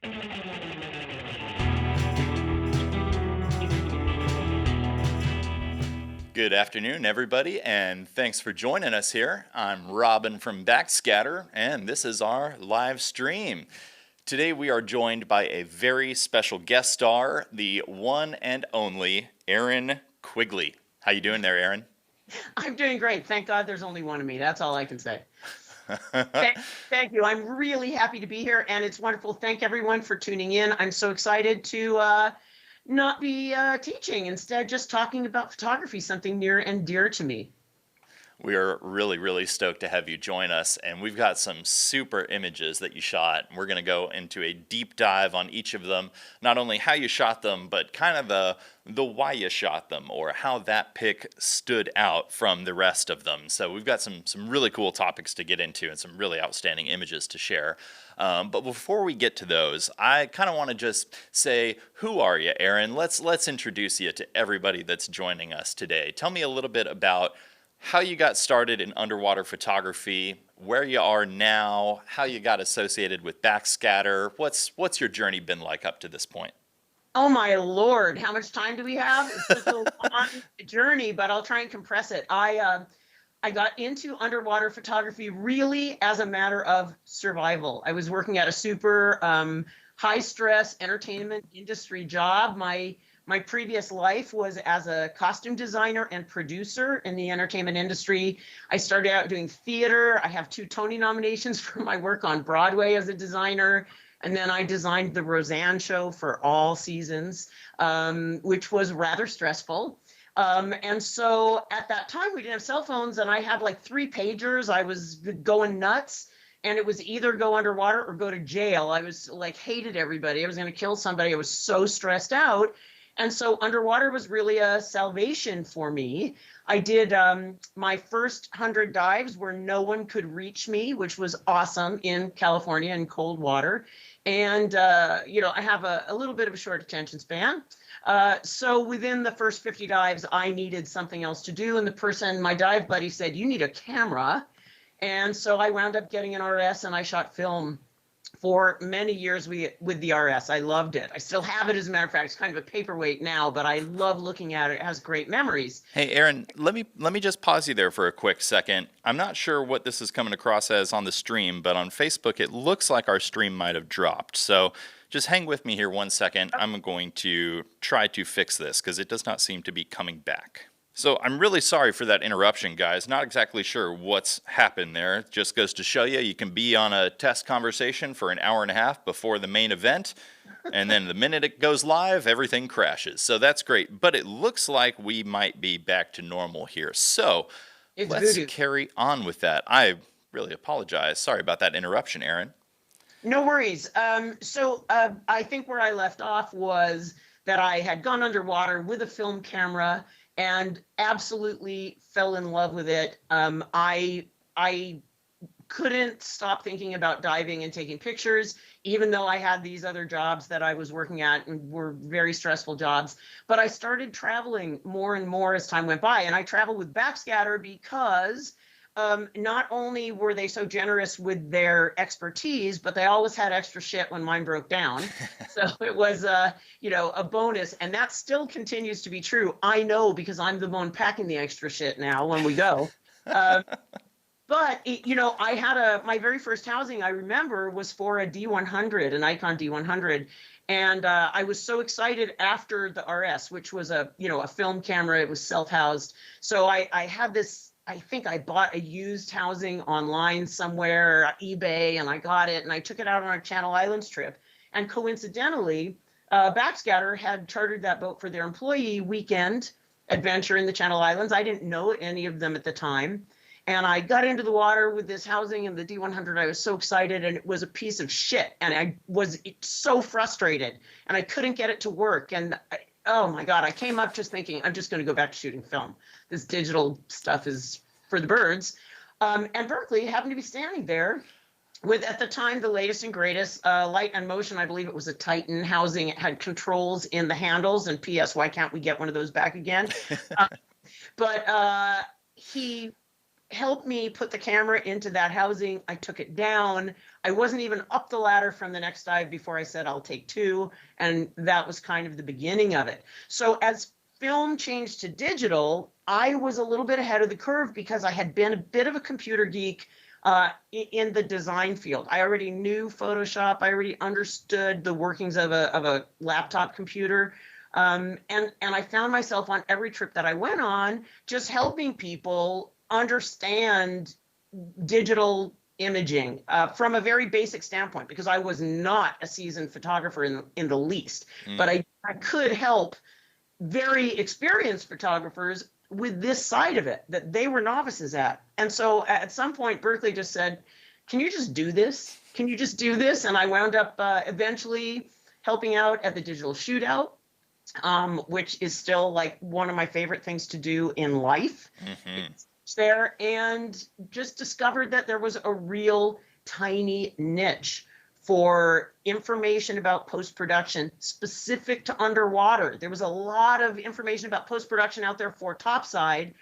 Good afternoon, everybody, and thanks for joining us here. I'm Robin from Backscatter, and this is our live stream. Today we are joined by a very special guest star, the one and only Erin Quigley. How you doing there, Erin? I'm doing great. Thank God there's only one of me. That's all I can say. Thank you. I'm really happy to be here, and it's wonderful. Thank everyone for tuning in. I'm so excited to not be teaching, instead just talking about photography, something near and dear to me. We are really, really stoked to have you join us, and we've got some super images that you shot. We're going to go into a deep dive on each of them, not only how you shot them, but kind of the why you shot them, or how that pic stood out from the rest of them. So we've got some really cool topics to get into and some really outstanding images to share. But before we get to those, I kind of want to just say, who are you, Erin? Let's introduce you to everybody that's joining us today. Tell me a little bit about how you got started in underwater photography, where you are now, how you got associated with Backscatter. What's your journey been like up to this point? Oh my Lord, how much time do we have? It's just a long journey, but I'll try and compress it. I got into underwater photography really as a matter of survival. I was working at a super high stress entertainment industry job. My previous life was as a costume designer and producer in the entertainment industry. I started out doing theater. I have 2 Tony nominations for my work on Broadway as a designer. And then I designed the Roseanne show for all seasons, which was rather stressful. And so at that time, we didn't have cell phones, and I had like 3 pagers. I was going nuts. And it was either go underwater or go to jail. I was like, hated everybody. I was going to kill somebody. I was so stressed out. And so underwater was really a salvation for me. I did my first 100 dives where no one could reach me, which was awesome, in California in cold water. And, I have a little bit of a short attention span. So within the first 50 dives, I needed something else to do. And my dive buddy said, you need a camera. And so I wound up getting an RS, and I shot film for many years with the RS. I loved it. I still have it, as a matter of fact. It's kind of a paperweight now, but I love looking at it. It has great memories. Hey, Erin, let me just pause you there for a quick second. I'm not sure what this is coming across as on the stream, but on Facebook, it looks like our stream might have dropped. So just hang with me here one second. I'm going to try to fix this because it does not seem to be coming back. So I'm really sorry for that interruption, guys. Not exactly sure what's happened there. It just goes to show you can be on a test conversation for an hour and a half before the main event, and then the minute it goes live, everything crashes. So that's great. But it looks like we might be back to normal here. So let's carry on with that. I really apologize. Sorry about that interruption, Erin. No worries. I think where I left off was that I had gone underwater with a film camera and absolutely fell in love with it. I couldn't stop thinking about diving and taking pictures, even though I had these other jobs that I was working at and were very stressful jobs. But I started traveling more and more as time went by. And I traveled with Backscatter because not only were they so generous with their expertise, but they always had extra shit when mine broke down. So it was, a bonus. And that still continues to be true. I know, because I'm the one packing the extra shit now when we go. But I had my very first housing, I remember, was for a D100, a Nikon D100. And I was so excited after the RS, which was a film camera. It was self-housed. So I had this, I think I bought a used housing online somewhere, eBay, and I got it, and I took it out on a Channel Islands trip. And coincidentally, Backscatter had chartered that boat for their employee weekend adventure in the Channel Islands. I didn't know any of them at the time. And I got into the water with this housing in the D100. I was so excited, and it was a piece of shit. And I was so frustrated, and I couldn't get it to work. And oh my God, I came up just thinking, I'm just going to go back to shooting film. This digital stuff is for the birds. And Berkeley happened to be standing there with, at the time, the latest and greatest light and motion. I believe it was a Titan housing. It had controls in the handles. And P.S., why can't we get one of those back again? But he helped me put the camera into that housing. I took it down. I wasn't even up the ladder from the next dive before I said, I'll take two. And that was kind of the beginning of it. So as film changed to digital, I was a little bit ahead of the curve because I had been a bit of a computer geek in the design field. I already knew Photoshop. I already understood the workings of a laptop computer. And I found myself on every trip that I went on, just helping people understand digital imaging from a very basic standpoint, because I was not a seasoned photographer in the least, but I could help very experienced photographers with this side of it that they were novices at. And so at some point, Berkeley just said, can you just do this? Can you just do this? And I wound up eventually helping out at the digital shootout, which is still like one of my favorite things to do in life. There, and just discovered that there was a real tiny niche for information about post-production specific to underwater. There was a lot of information about post-production out there for topside,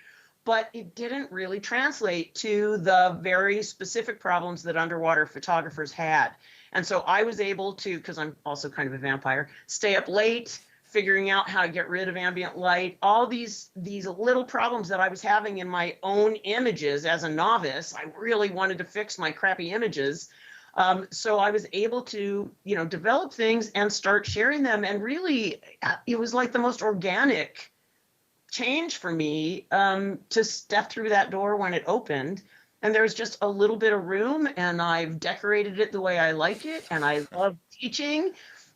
but it didn't really translate to the very specific problems that underwater photographers had. And so I was able to, because I'm also kind of a vampire, stay up late, figuring out how to get rid of ambient light, all these little problems that I was having in my own images as a novice. I really wanted to fix my crappy images. So I was able to, develop things and start sharing them. And really, it was like the most organic change for me to step through that door when it opened. And there was just a little bit of room, and I've decorated it the way I like it. And I love teaching.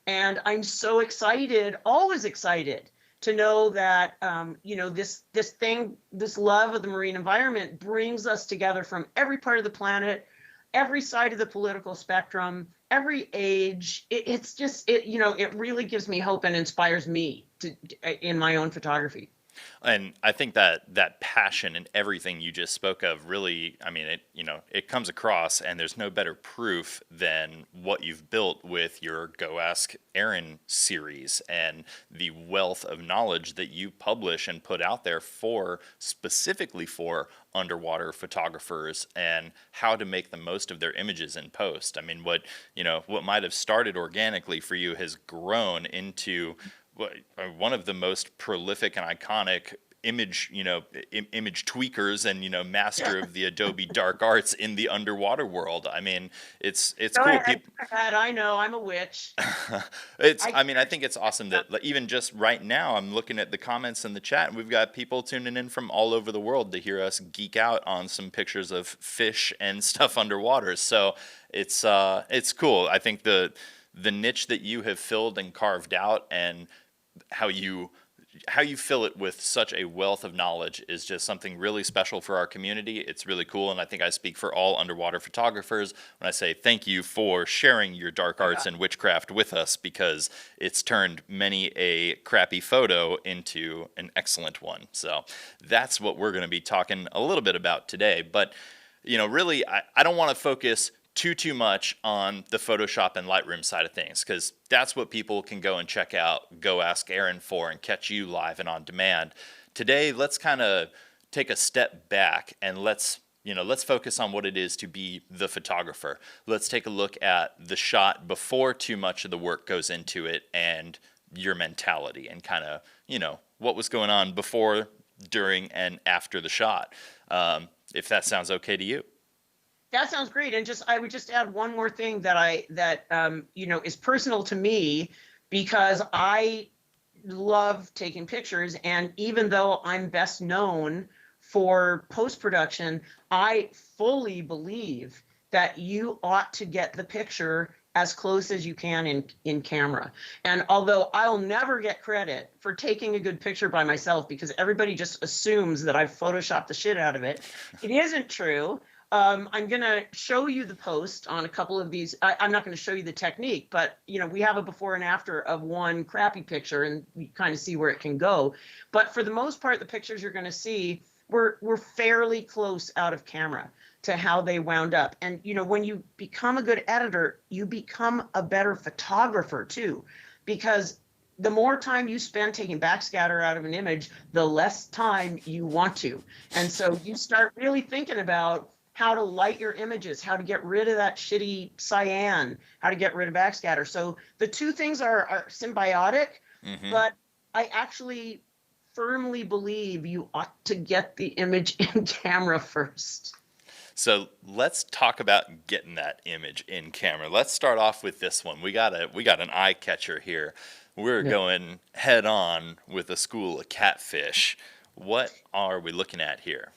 And I'm so excited, always excited to know that, this love of the marine environment brings us together from every part of the planet, every side of the political spectrum, every age. It really gives me hope and inspires me in my own photography. And I think that passion and everything you just spoke of really, it comes across, and there's no better proof than what you've built with your Go Ask Erin series and the wealth of knowledge that you publish and put out there specifically for underwater photographers and how to make the most of their images in post. I mean, what might have started organically for you has grown into one of the most prolific and iconic image tweakers and master of the Adobe dark arts in the underwater world. I mean, it's cool. I know I'm a witch. I think it's awesome that even just right now, I'm looking at the comments in the chat, and we've got people tuning in from all over the world to hear us geek out on some pictures of fish and stuff underwater. So it's cool. I think the niche that you have filled and carved out, and how you fill it with such a wealth of knowledge, is just something really special for our community. It's really cool, and I think I speak for all underwater photographers when I say thank you for sharing your dark arts and witchcraft with us, because it's turned many a crappy photo into an excellent one. So that's what we're going to be talking a little bit about today. But really, I don't want to focus too much on the Photoshop and Lightroom side of things, because that's what people can go and check out Go Ask Erin for and catch you live and on demand. Today, let's kind of take a step back and let's focus on what it is to be the photographer. Let's take a look at the shot before too much of the work goes into it, and your mentality, and kind of, what was going on before, during, and after the shot. If that sounds okay to you. That sounds great. And I would just add one more thing that is personal to me, because I love taking pictures. And even though I'm best known for post-production, I fully believe that you ought to get the picture as close as you can in camera. And although I'll never get credit for taking a good picture by myself, because everybody just assumes that I've photoshopped the shit out of it, it isn't true. I'm going to show you the post on a couple of these. I'm not going to show you the technique, but we have a before and after of one crappy picture, and we kind of see where it can go. But for the most part, the pictures you're going to see, we're fairly close out of camera to how they wound up. And when you become a good editor, you become a better photographer too, because the more time you spend taking backscatter out of an image, the less time you want to. And so you start really thinking about how to light your images, how to get rid of that shitty cyan, how to get rid of backscatter. So the two things are symbiotic, but I actually firmly believe you ought to get the image in camera first. So let's talk about getting that image in camera. Let's start off with this one. We got an eye catcher here. We're going head on with a school of catfish. What are we looking at here?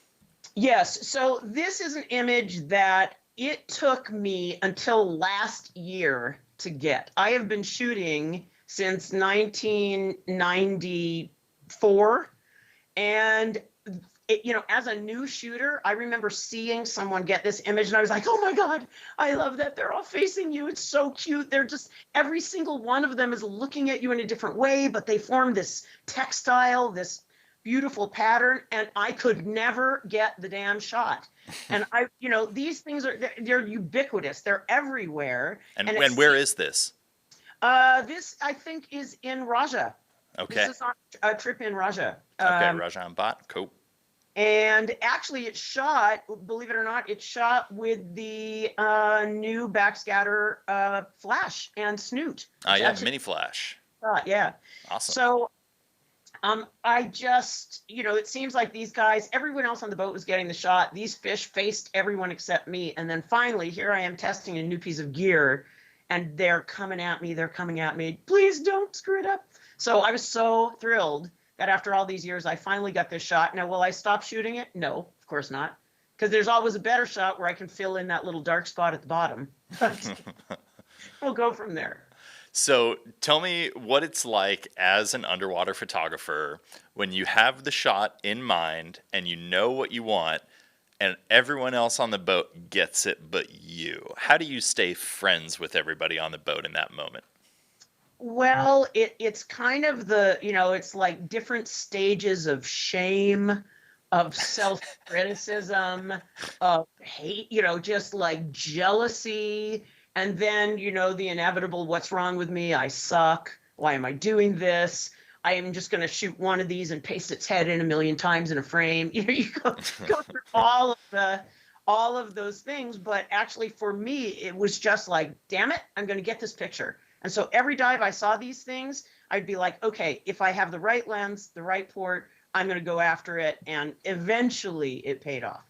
Yes, so this is an image that it took me until last year to get. I have been shooting since 1994, and as a new shooter, I remember seeing someone get this image and I was like, oh my God, I love that. They're all facing you. It's so cute. They're just, every single one of them is looking at you in a different way, but they form this textile, this beautiful pattern, and I could never get the damn shot. And these things they're ubiquitous. They're everywhere. And where is this? This I think is in Raja. Okay. This is on a trip in Raja. Okay, Raja and Bot. Cool. And actually it's shot, believe it or not, it's shot with the new Backscatter flash and snoot. Yeah, mini flash. Yeah. Awesome. So I just, it seems like these guys, everyone else on the boat was getting the shot. These fish faced everyone except me. And then finally, here I am testing a new piece of gear, and they're coming at me. They're coming at me. Please don't screw it up. So I was so thrilled that after all these years, I finally got this shot. Now, will I stop shooting it? No, of course not. Because there's always a better shot where I can fill in that little dark spot at the bottom. But we'll go from there. So tell me what it's like as an underwater photographer when you have the shot in mind and you know what you want and everyone else on the boat gets it but you. How do you stay friends with everybody on the boat in that moment? Well, it's kind of it's like different stages of shame, of self-criticism, of hate, just like jealousy. And then, the inevitable, what's wrong with me? I suck. Why am I doing this? I am just going to shoot one of these and paste its head in 1,000,000 times in a frame. You go through all of those things. But actually, for me, it was just like, damn it, I'm going to get this picture. And so every dive I saw these things, I'd be like, okay, if I have the right lens, the right port, I'm going to go after it. And eventually it paid off.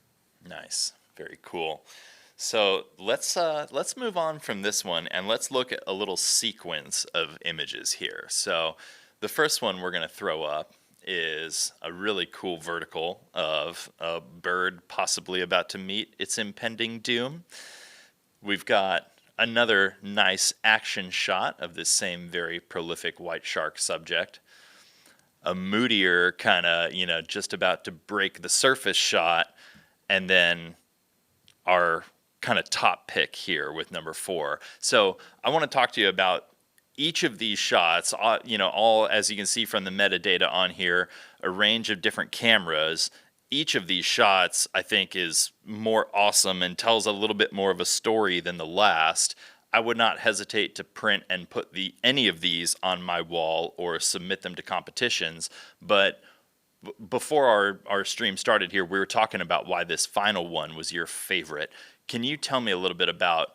Nice. Very cool. So let's move on from this one and let's look at a little sequence of images here. So the first one we're going to throw up is a really cool vertical of a bird possibly about to meet its impending doom. We've got another nice action shot of this same very prolific white shark subject. A moodier kind of, just about to break the surface shot, and then our kind of top pick here with number 4. So I want to talk to you about each of these shots, all, as you can see from the metadata on here, a range of different cameras. Each of these shots, I think, is more awesome and tells a little bit more of a story than the last. I would not hesitate to print and put any of these on my wall or submit them to competitions. But before our stream started here, we were talking about why this final one was your favorite. Can you tell me a little bit about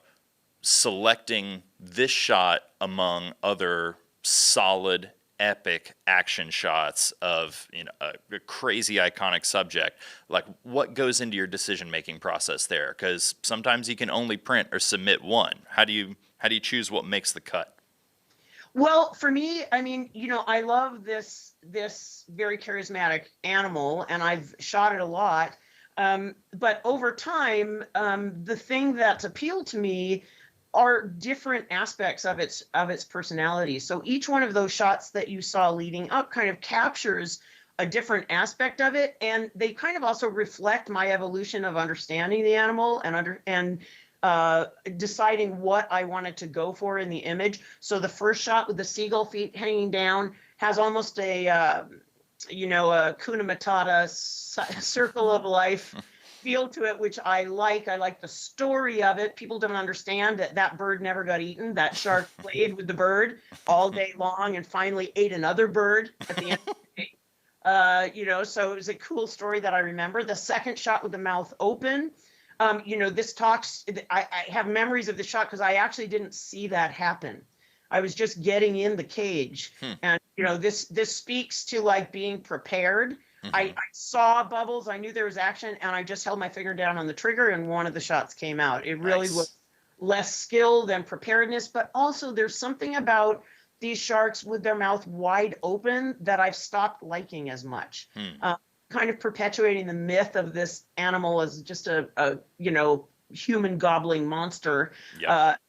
selecting this shot among other solid, epic action shots of a crazy iconic subject? Like, what goes into your decision-making process there? Because sometimes you can only print or submit one. How do you choose what makes the cut? Well, for me, I love this very charismatic animal, and I've shot it a lot. But over time, the thing that's appealed to me are different aspects of its personality. So each one of those shots that you saw leading up kind of captures a different aspect of it, and they kind of also reflect my evolution of understanding the animal and deciding what I wanted to go for in the image. So the first shot with the seagull feet hanging down has almost a Kuna Matata circle of life feel to it, which I like. I like the story of it. People don't understand that that bird never got eaten. That shark played with the bird all day long and finally ate another bird at the end of the day. So it was a cool story that I remember. The second shot with the mouth open, this talks, I have memories of the shot because I actually didn't see that happen. I was just getting in the cage. And, this speaks to like being prepared. I saw bubbles. I knew there was action, and I just held my finger down on the trigger, and one of the shots came out. It really was less skill than preparedness, but also there's something about these sharks with their mouth wide open that I've stopped liking as much. Kind of perpetuating the myth of this animal as just a human gobbling monster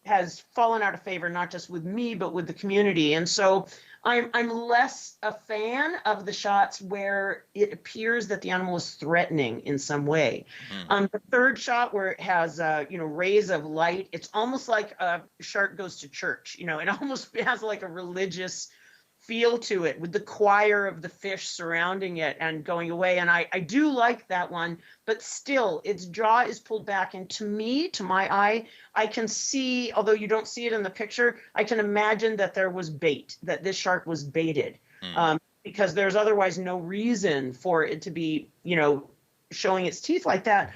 has fallen out of favor, not just with me, but with the community. And so I'm less a fan of the shots where it appears that the animal is threatening in some way. The third shot where it has, rays of light, it's almost like a shark goes to church. It almost has like a religious feel to it with the choir of the fish surrounding it and going away. And I do like that one, but still its jaw is pulled back. And to me, to my eye, I can see, although you don't see it in the picture, I can imagine that there was bait, that this shark was baited, because there's otherwise no reason for it to be, showing its teeth like that.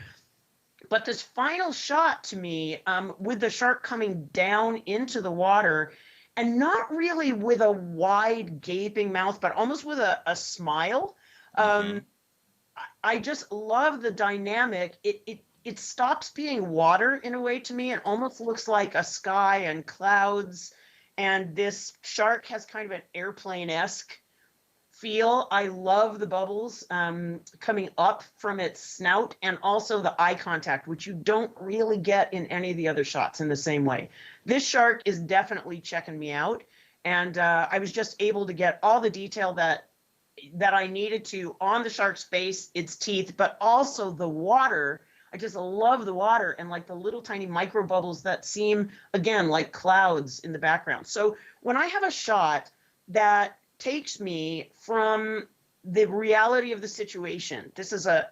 But this final shot to me, with the shark coming down into the water, and not really with a wide gaping mouth, but almost with a smile. I just love the dynamic. It stops being water in a way to me. It almost looks like a sky and clouds. And this shark has kind of an airplane-esque feel. I love the bubbles coming up from its snout, and also the eye contact, which you don't really get in any of the other shots in the same way. This shark is definitely checking me out, and I was just able to get all the detail that I needed to on the shark's face, its teeth, but also the water. I just love the water and like the little tiny micro bubbles that seem, again, like clouds in the background. So when I have a shot that takes me from the reality of the situation, this is an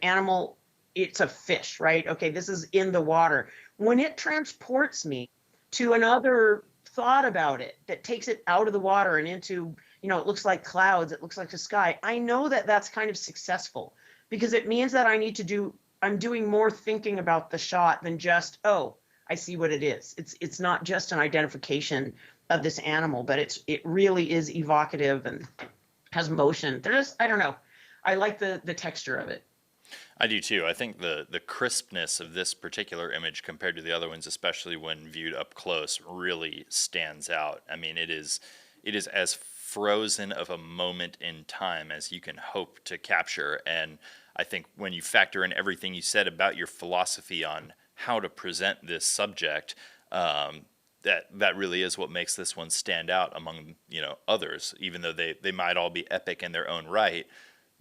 animal, it's a fish, right? Okay, this is in the water. When it transports me to another thought about it that takes it out of the water and into, it looks like clouds, it looks like the sky, I know that that's kind of successful, because it means that I'm doing more thinking about the shot than just, oh, I see what it is. It's not just an identification of this animal, but it really is evocative and has motion. I don't know. I like the texture of it. I do too. I think the crispness of this particular image compared to the other ones, especially when viewed up close, really stands out. I mean, it is as frozen of a moment in time as you can hope to capture. And I think when you factor in everything you said about your philosophy on how to present this subject, that really is what makes this one stand out among others. Even though they might all be epic in their own right,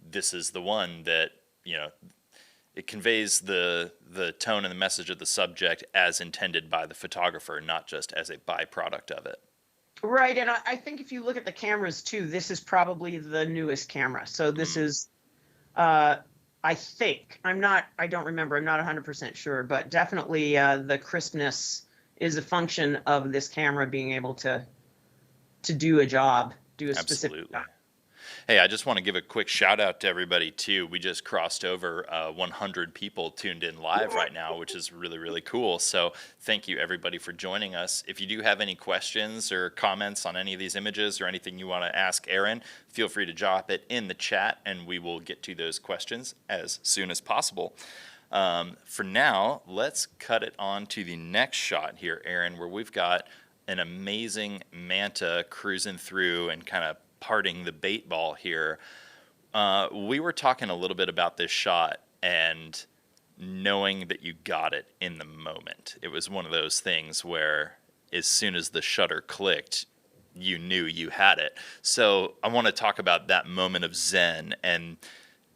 this is the one that it conveys the tone and the message of the subject as intended by the photographer, not just as a byproduct of it. Right, and I think if you look at the cameras too, this is probably the newest camera. So this is, I think, I don't remember, I'm not 100% sure, but definitely the crispness is a function of this camera being able to do a job, do a specific job. Hey, I just want to give a quick shout out to everybody too. We just crossed over 100 people tuned in live right now, which is really, really cool. So thank you everybody for joining us. If you do have any questions or comments on any of these images or anything you want to ask Erin, feel free to drop it in the chat and we will get to those questions as soon as possible. For now, let's cut it on to the next shot here, Erin, where we've got an amazing manta cruising through and kind of parting the bait ball here. We were talking a little bit about this shot and knowing that you got it in the moment. It was one of those things where as soon as the shutter clicked, you knew you had it. So I want to talk about that moment of zen and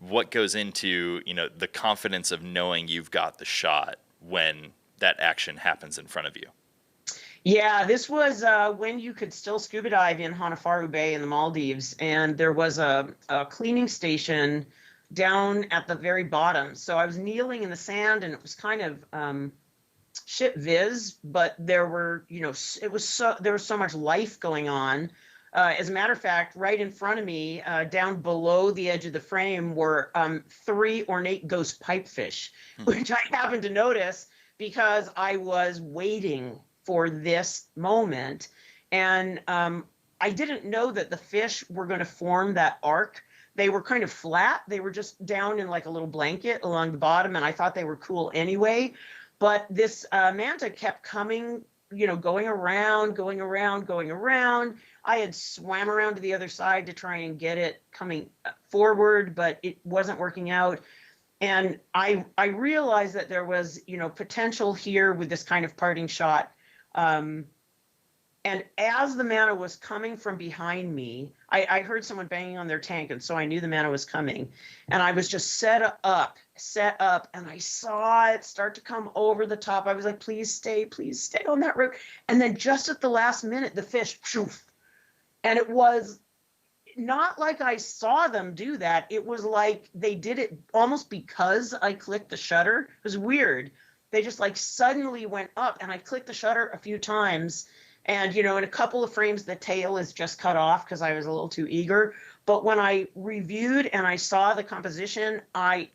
what goes into, the confidence of knowing you've got the shot when that action happens in front of you. Yeah, this was when you could still scuba dive in Hanafaru Bay in the Maldives, and there was a cleaning station down at the very bottom. So I was kneeling in the sand, and it was kind of shit viz, but there were, there was so much life going on. As a matter of fact, right in front of me, down below the edge of the frame, were 3 ornate ghost pipefish, which I happened to notice because I was waiting for this moment. And I didn't know that the fish were going to form that arc. They were kind of flat. They were just down in like a little blanket along the bottom, and I thought they were cool anyway. But this manta kept coming, going around, going around, going around. I had swam around to the other side to try and get it coming forward, but it wasn't working out. And I realized that there was, potential here with this kind of parting shot. And as the manta was coming from behind me, I heard someone banging on their tank, and so I knew the manta was coming. And I was just set up, and I saw it start to come over the top. I was like, please stay on that route. And then just at the last minute, the fish, poof, and it was not like I saw them do that. It was like they did it almost because I clicked the shutter. It was weird. They just like suddenly went up, and I clicked the shutter a few times. And, in a couple of frames, the tail is just cut off because I was a little too eager. But when I reviewed and I saw the composition, it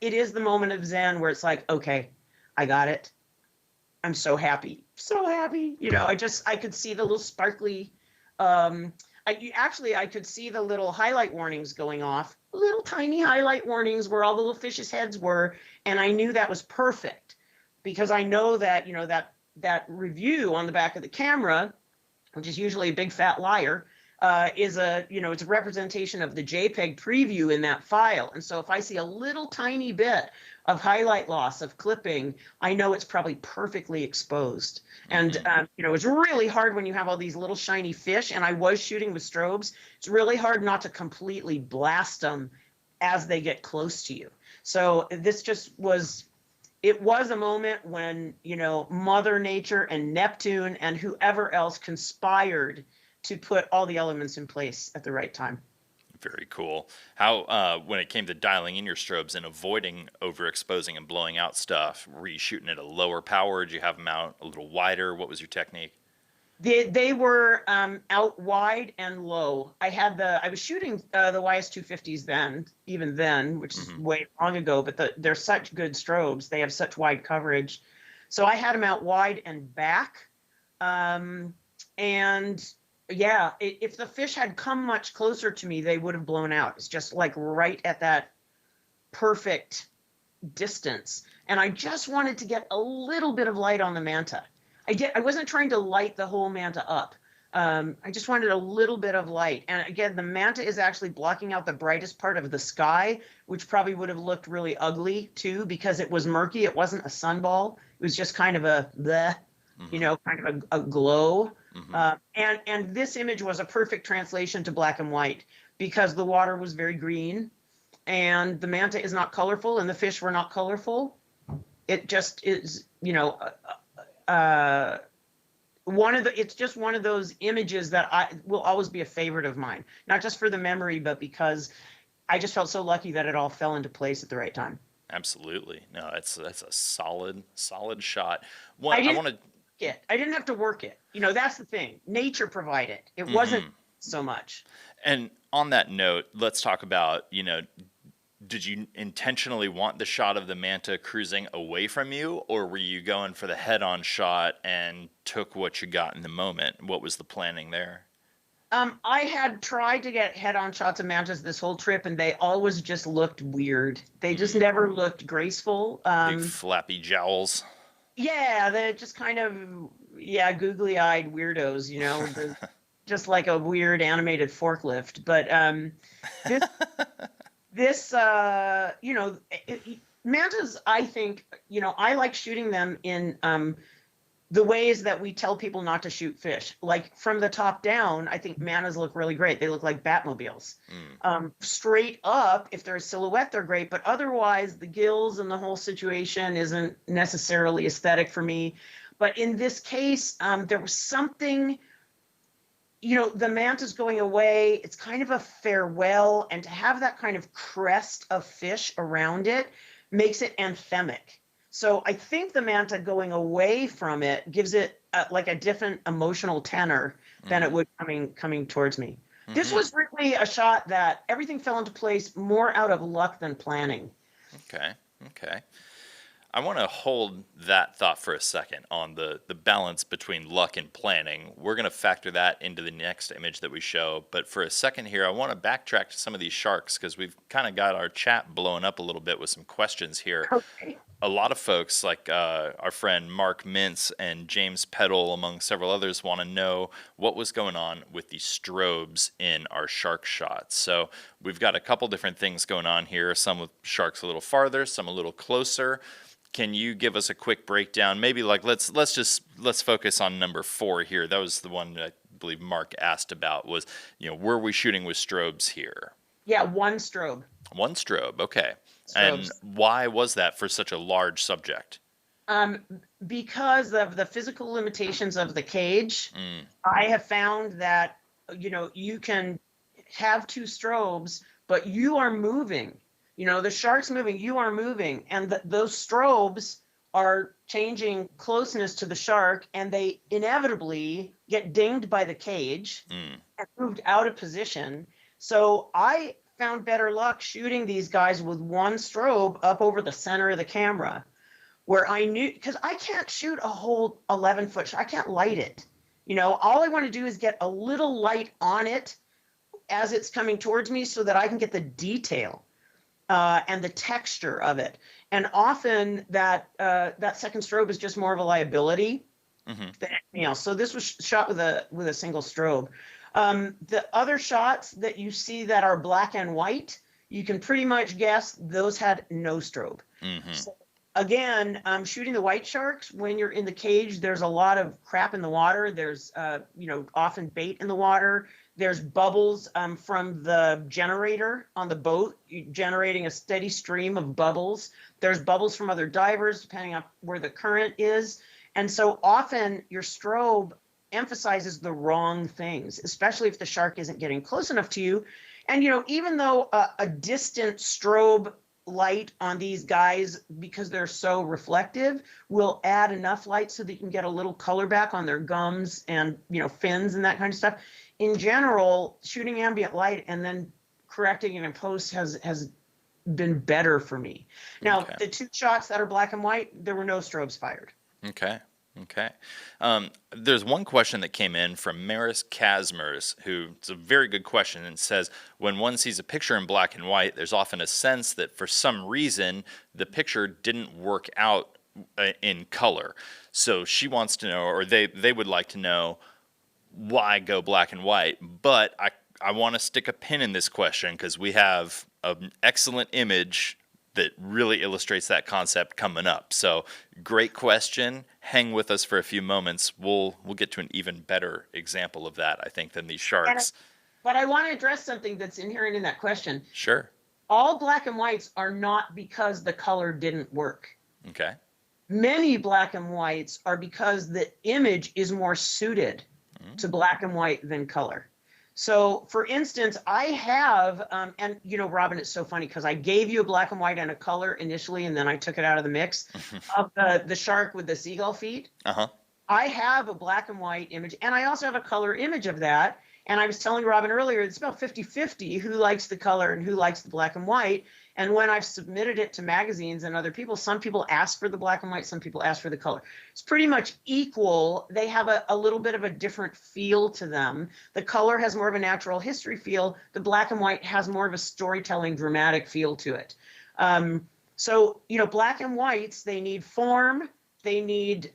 is the moment of Zen where it's like, okay, I got it. I'm so happy. So happy. I could see the little sparkly, I could see the little highlight warnings going off, little tiny highlight warnings where all the little fish's heads were. And I knew that was perfect because I know that, that review on the back of the camera, which is usually a big fat liar, is it's a representation of the JPEG preview in that file. And so if I see a little tiny bit of highlight loss, of clipping, I know it's probably perfectly exposed. And, it's really hard when you have all these little shiny fish, and I was shooting with strobes. It's really hard not to completely blast them as they get close to you. So this just was... It was a moment when, Mother Nature and Neptune and whoever else conspired to put all the elements in place at the right time. Very cool. How, when it came to dialing in your strobes and avoiding overexposing and blowing out stuff, were you shooting at a lower power? Did you have them out a little wider? What was your technique? They were out wide and low. I was shooting the YS-250s even then, which is way long ago, but they're such good strobes. They have such wide coverage. So I had them out wide and back. If the fish had come much closer to me, they would have blown out. It's just like right at that perfect distance. And I just wanted to get a little bit of light on the manta. I wasn't trying to light the whole manta up. I just wanted a little bit of light. And again, the manta is actually blocking out the brightest part of the sky, which probably would have looked really ugly too, because it was murky. It wasn't a sunball. It was just kind of kind of a glow. And this image was a perfect translation to black and white because the water was very green and the manta is not colorful and the fish were not colorful. It just is, it's just one of those images that will always be a favorite of mine, not just for the memory, but because I just felt so lucky that it all fell into place at the right time. Absolutely. No, that's a solid shot. I didn't have to work it. That's the thing. Nature provided. It wasn't so much. And on that note, let's talk about, did you intentionally want the shot of the manta cruising away from you, or were you going for the head-on shot and took what you got in the moment? What was the planning there? I had tried to get head-on shots of mantas this whole trip, and they always just looked weird. They just never looked graceful. Big flappy jowls. Yeah, they're just kind of, googly-eyed weirdos, just like a weird animated forklift. But this mantas, I think, I like shooting them in the ways that we tell people not to shoot fish. Like from the top down, I think mantas look really great. They look like Batmobiles. Straight up, if they're a silhouette, they're great. But otherwise, the gills and the whole situation isn't necessarily aesthetic for me. But in this case, there was something the manta's going away. It's kind of a farewell, and to have that kind of crest of fish around it makes it anthemic. So I think the manta going away from it gives it like a different emotional tenor than it would coming towards me. This was really a shot that everything fell into place more out of luck than planning. Okay. Okay. I want to hold that thought for a second on the balance between luck and planning. We're going to factor that into the next image that we show. But for a second here, I want to backtrack to some of these sharks because we've kind of got our chat blowing up a little bit with some questions here. Okay. A lot of folks, like our friend Mark Mintz and James Peddle, among several others, want to know what was going on with the strobes in our shark shots. So we've got a couple different things going on here, some with sharks a little farther, some a little closer. Can you give us a quick breakdown? Maybe like let's focus on number 4 here. That was the one that I believe Mark asked about. Was were we shooting with strobes here? Yeah, one strobe. One strobe, okay. Strobes. And why was that for such a large subject? Because of the physical limitations of the cage, I have found that you can have 2 strobes, but you are moving. The shark's moving, you are moving, and those strobes are changing closeness to the shark, and they inevitably get dinged by the cage and moved out of position. So I found better luck shooting these guys with one strobe up over the center of the camera, where I knew, because I can't shoot a whole 11-foot shot. I can't light it. All I want to do is get a little light on it as it's coming towards me so that I can get the detail and the texture of it. And often that second strobe is just more of a liability than anything else. So this was shot with a single strobe. The other shots that you see that are black and white, you can pretty much guess those had no strobe. So again, shooting the white sharks, when you're in the cage, there's a lot of crap in the water. There's often bait in the water. There's bubbles from the generator on the boat, generating a steady stream of bubbles. There's bubbles from other divers, depending on where the current is. And so often your strobe emphasizes the wrong things, especially if the shark isn't getting close enough to you. And, even though a distant strobe light on these guys, because they're so reflective, will add enough light so that you can get a little color back on their gums and, fins and that kind of stuff. In general, shooting ambient light and then correcting it in post has been better for me. Now, the 2 shots that are black and white, there were no strobes fired. Okay. There's one question that came in from Maris Casmers, who it's a very good question, and says, when one sees a picture in black and white, there's often a sense that for some reason the picture didn't work out in color. So she wants to know, or they would like to know, why go black and white? But I want to stick a pin in this question because we have an excellent image that really illustrates that concept coming up. So great question. Hang with us for a few moments. We'll get to an even better example of that, I think, than these sharks. But I want to address something that's inherent in that question. Sure. All black and whites are not because the color didn't work. Okay. Many black and whites are because the image is more suited to black and white than color. So, for instance, I have, and Robin, it's so funny because I gave you a black and white and a color initially, and then I took it out of the mix of the shark with the seagull feet. I have a black and white image, and I also have a color image of that. And I was telling Robin earlier, it's about 50-50 who likes the color and who likes the black and white. And when I've submitted it to magazines and other people, some people ask for the black and white, some people ask for the color. It's pretty much equal. They have a little bit of a different feel to them. The color has more of a natural history feel. The black and white has more of a storytelling, dramatic feel to it. So, black and whites, they need form, they need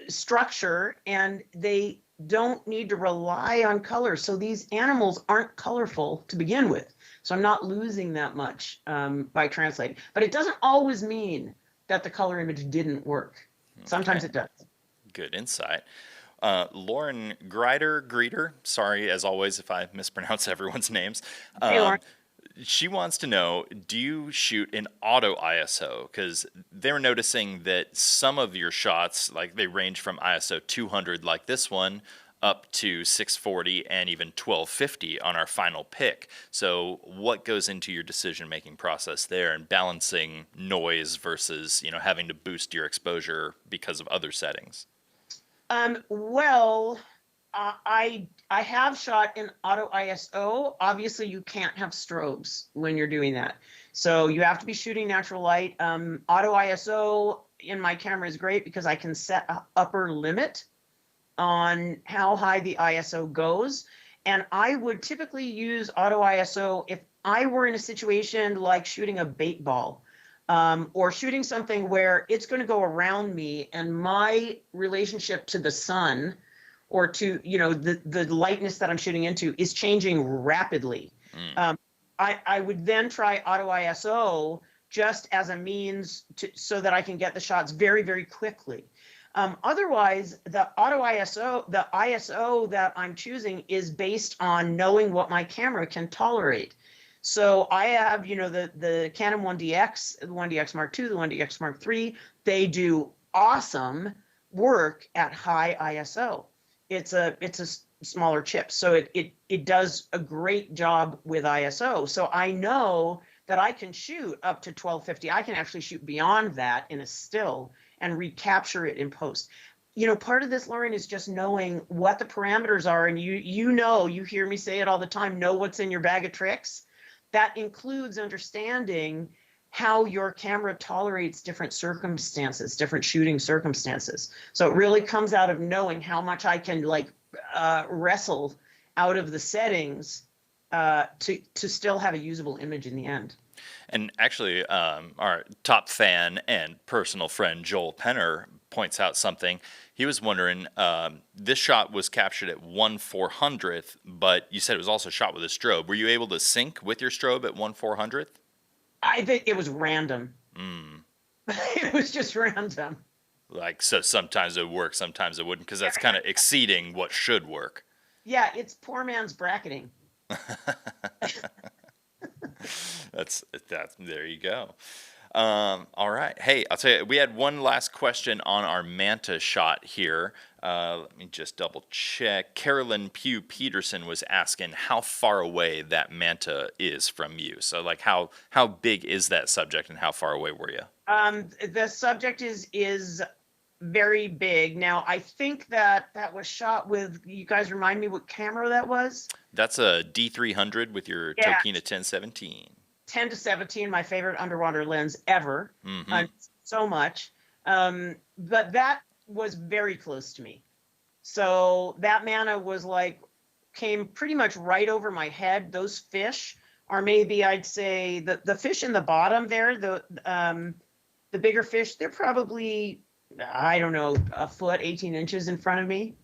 structure, and they don't need to rely on color. So these animals aren't colorful to begin with. So I'm not losing that much by translating. But it doesn't always mean that the color image didn't work. Sometimes it does. Good insight. Lauren Greeter, sorry as always if I mispronounce everyone's names. Hey, Lauren. She wants to know, do you shoot in auto ISO? Because they're noticing that some of your shots, like they range from ISO 200 like this one, up to 640 and even 1250 on our final pick. So what goes into your decision-making process there and balancing noise versus, having to boost your exposure because of other settings? Well, I have shot in auto ISO. Obviously, you can't have strobes when you're doing that. So you have to be shooting natural light. Auto ISO in my camera is great because I can set an upper limit on how high the ISO goes. And I would typically use auto ISO if I were in a situation like shooting a bait ball, or shooting something where it's going to go around me and my relationship to the sun or to, the lightness that I'm shooting into is changing rapidly. I would then try auto ISO just as a means so that I can get the shots very, very quickly. Otherwise, the auto ISO, the ISO that I'm choosing is based on knowing what my camera can tolerate. So I have, the Canon 1DX, the 1DX Mark II, the 1DX Mark III. They do awesome work at high ISO. It's a smaller chip, so it does a great job with ISO. So I know that I can shoot up to 1250. I can actually shoot beyond that in a still and recapture it in post. Part of this, Lauren, is just knowing what the parameters are. And you hear me say it all the time, know what's in your bag of tricks. That includes understanding how your camera tolerates different circumstances, different shooting circumstances. So it really comes out of knowing how much I can wrestle out of the settings to still have a usable image in the end. And actually, our top fan and personal friend Joel Penner points out something. He was wondering, this shot was captured at 1/400th, but you said it was also shot with a strobe. Were you able to sync with your strobe at 1/400th? I think it was random. It was just random. So sometimes it would work, sometimes it wouldn't, because that's kind of exceeding what should work. Yeah, it's poor man's bracketing. That's there you go. All right. Hey, I'll tell you, we had one last question on our Manta shot here. Let me just double check. Carolyn Pugh Peterson was asking how far away that Manta is from you. So how big is that subject and how far away were you? The subject is very big. Now, I think that was shot with, you guys remind me what camera that was? That's a D300 with your Tokina 1017. 10-17, my favorite underwater lens ever. So much. But that was very close to me. So that Manta was came pretty much right over my head. Those fish are maybe, I'd say, the fish in the bottom there, the bigger fish, they're probably, I don't know, a foot, 18 inches in front of me.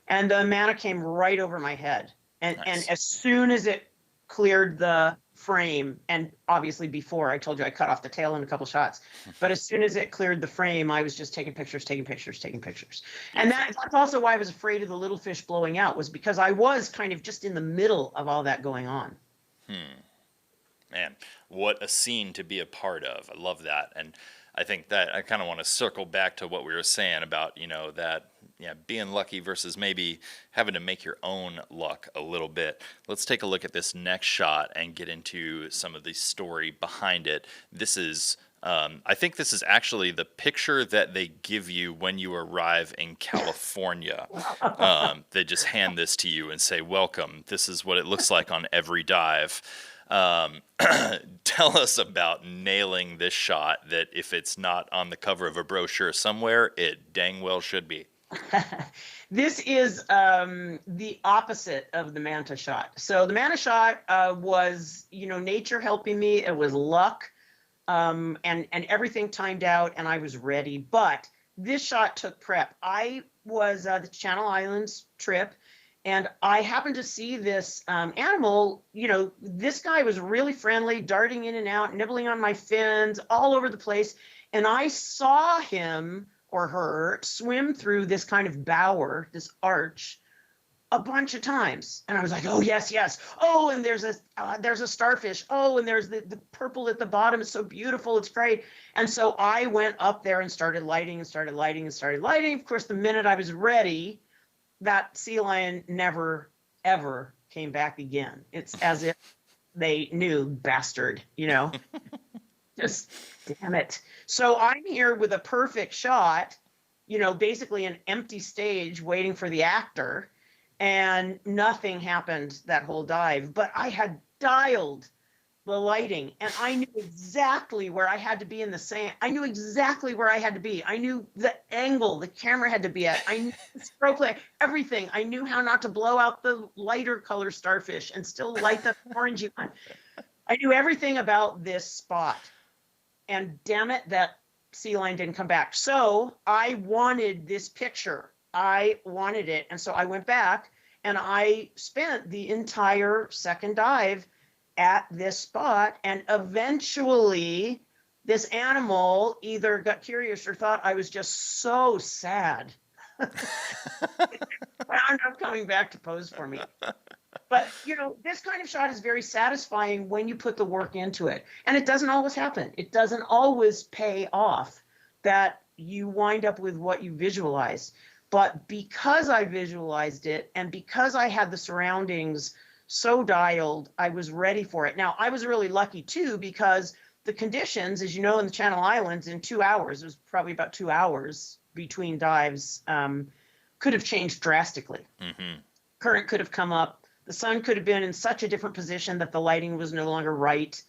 And the Manta came right over my head. And as soon as it cleared the frame, and obviously before I told you I cut off the tail in a couple shots, but as soon as it cleared the frame, I was just taking pictures. And that's also why I was afraid of the little fish blowing out, was because I was kind of just in the middle of all that going on. Man, what a scene to be a part of. I love that. And I think that I kind of want to circle back to what we were saying about, being lucky versus maybe having to make your own luck a little bit. Let's take a look at this next shot and get into some of the story behind it. This is, I think this is actually the picture that they give you when you arrive in California. They just hand this to you and say, welcome. This is what it looks like on every dive. Tell us about nailing this shot that if it's not on the cover of a brochure somewhere, it dang well should be. This is the opposite of the Manta shot. So the Manta shot was, nature helping me. It was luck, and everything timed out, and I was ready. But this shot took prep. I was the Channel Islands trip, and I happened to see this animal. This guy was really friendly, darting in and out, nibbling on my fins, all over the place. And I saw him or her swim through this kind of bower, this arch, a bunch of times. And I was like, oh, yes. Oh, and there's a starfish. Oh, and there's the purple at the bottom. It's so beautiful. It's great. And so I went up there and started lighting. Of course, the minute I was ready, that sea lion never, ever came back again. It's as if they knew, bastard, just damn it. So I'm here with a perfect shot, basically an empty stage waiting for the actor, and nothing happened that whole dive. But I had dialed the lighting, and I knew exactly where I had to be in the sand. I knew exactly where I had to be. I knew the angle the camera had to be at. I knew the stroke play, everything. I knew how not to blow out the lighter color starfish and still light the orangey one. I knew everything about this spot. And damn it, that sea lion didn't come back. So I wanted this picture. I wanted it. And so I went back and I spent the entire second dive at this spot. And eventually this animal either got curious or thought I was just so sad. Wound up coming back to pose for me. But, this kind of shot is very satisfying when you put the work into it. And it doesn't always happen. It doesn't always pay off that you wind up with what you visualize. But because I visualized it and because I had the surroundings so dialed, I was ready for it. Now, I was really lucky, too, because the conditions, as you know, in the Channel Islands in 2 hours, it was probably about 2 hours between dives, could have changed drastically. Mm-hmm. Current could have come up. The sun could have been in such a different position that the lighting was no longer right.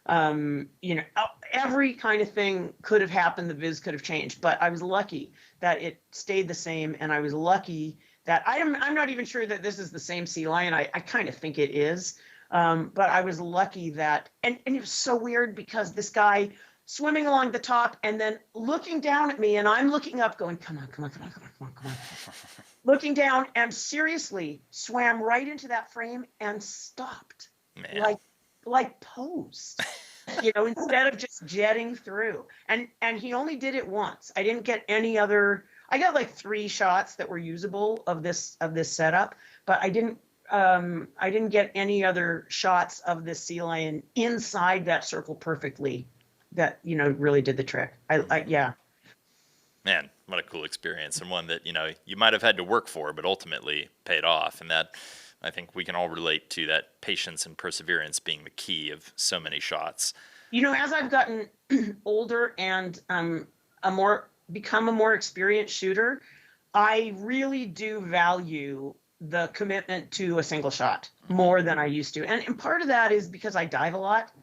Every kind of thing could have happened. The viz could have changed, but I was lucky that it stayed the same. And I was lucky that I'm not even sure that this is the same sea lion. I kind of think it is. But I was lucky that, and it was so weird because this guy swimming along the top and then looking down at me, and I'm looking up going, come on. Looking down and seriously swam right into that frame and stopped. Man. Like posed, instead of just jetting through. And he only did it once. I didn't get any other. I got like 3 shots that were usable of this setup, but I didn't get any other shots of this sea lion inside that circle perfectly that, really did the trick. Yeah. Man, what a cool experience, and one that, you might have had to work for, but ultimately paid off. And that, I think we can all relate to that patience and perseverance being the key of so many shots. As I've gotten older and become a more experienced shooter, I really do value the commitment to a single shot more than I used to. And part of that is because I dive a lot.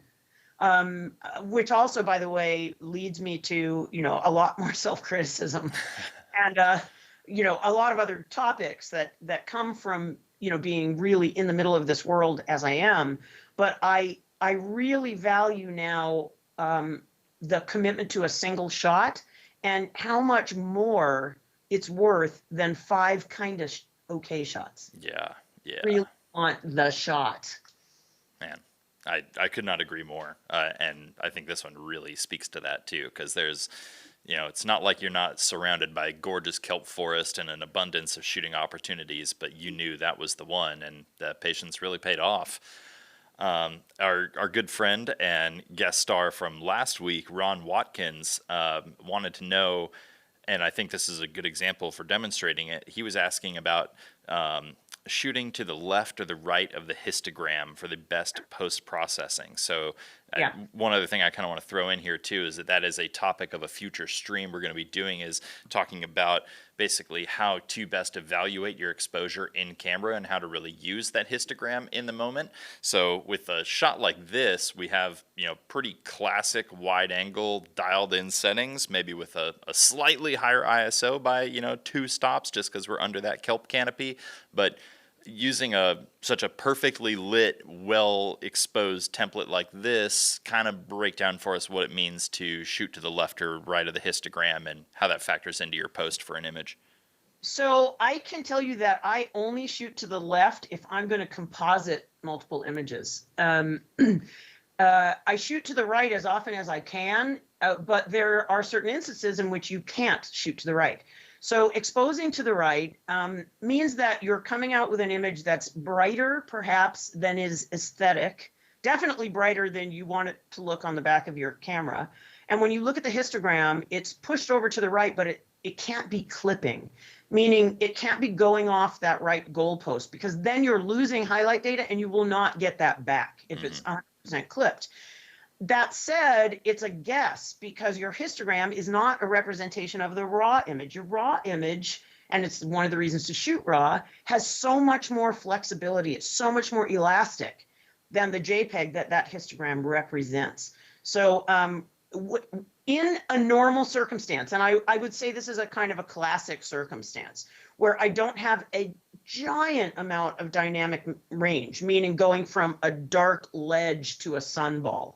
Which also, by the way, leads me to, a lot more self-criticism and, a lot of other topics that come from, being really in the middle of this world as I am. But I really value now the commitment to a single shot and how much more it's worth than 5 kind of okay shots. Yeah. Really want the shot. Man. I could not agree more. And I think this one really speaks to that too, because there's, it's not like you're not surrounded by gorgeous kelp forest and an abundance of shooting opportunities, but you knew that was the one, and that patience really paid off. Our good friend and guest star from last week, Ron Watkins, wanted to know, and I think this is a good example for demonstrating it. He was asking about shooting to the left or the right of the histogram for the best post-processing. So one other thing I kind of want to throw in here too is that is a topic of a future stream we're going to be doing, is talking about basically how to best evaluate your exposure in camera and how to really use that histogram in the moment. So with a shot like this, we have, pretty classic wide angle dialed in settings, maybe with a slightly higher ISO by, 2 stops just because we're under that kelp canopy. But using such a perfectly lit, well exposed template like this, kind of break down for us what it means to shoot to the left or right of the histogram and how that factors into your post for an image. So I can tell you that I only shoot to the left if I'm going to composite multiple images. I shoot to the right as often as I can, but there are certain instances in which you can't shoot to the right. So exposing to the right means that you're coming out with an image that's brighter, perhaps, than is aesthetic, definitely brighter than you want it to look on the back of your camera. And when you look at the histogram, it's pushed over to the right, but it can't be clipping, meaning it can't be going off that right goalpost, because then you're losing highlight data and you will not get that back if it's 100% clipped. That said, it's a guess, because your histogram is not a representation of the raw image. Your raw image, and it's one of the reasons to shoot raw, has so much more flexibility. It's so much more elastic than the JPEG that histogram represents. So in a normal circumstance, and I would say this is a kind of a classic circumstance, where I don't have a giant amount of dynamic range, meaning going from a dark ledge to a sunball,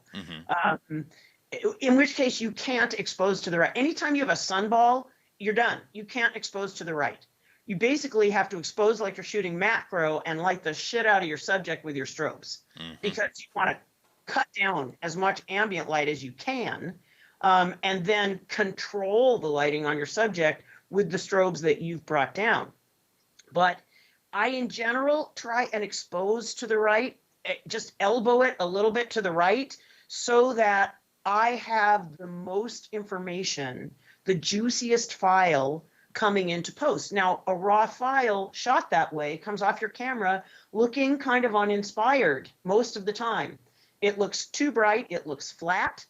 in which case you can't expose to the right. Anytime you have a sunball, you're done. You can't expose to the right. You basically have to expose like you're shooting macro and light the shit out of your subject with your strobes, because you want to cut down as much ambient light as you can, and then control the lighting on your subject with the strobes that you've brought down. But I, in general, try and expose to the right, just elbow it a little bit to the right, so that I have the most information, the juiciest file coming into post. Now, a raw file shot that way comes off your camera looking kind of uninspired most of the time. It looks too bright, it looks flat,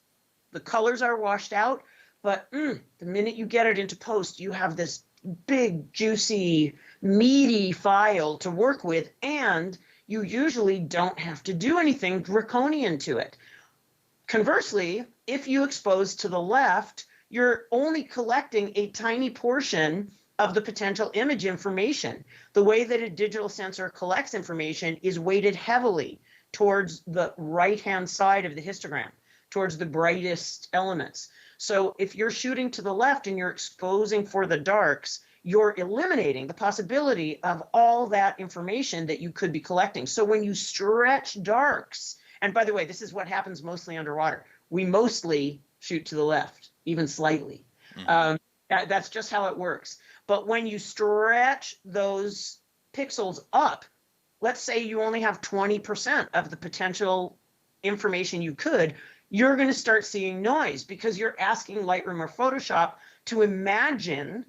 the colors are washed out, but the minute you get it into post, you have this big, juicy, meaty file to work with, and you usually don't have to do anything draconian to it. Conversely, if you expose to the left, you're only collecting a tiny portion of the potential image information. The way that a digital sensor collects information is weighted heavily towards the right-hand side of the histogram, towards the brightest elements. So if you're shooting to the left and you're exposing for the darks, you're eliminating the possibility of all that information that you could be collecting. So when you stretch darks, and by the way, this is what happens mostly underwater. We mostly shoot to the left, even slightly. That's just how it works. But when you stretch those pixels up, let's say you only have 20% of the potential information you could, you're going to start seeing noise, because you're asking Lightroom or Photoshop to imagine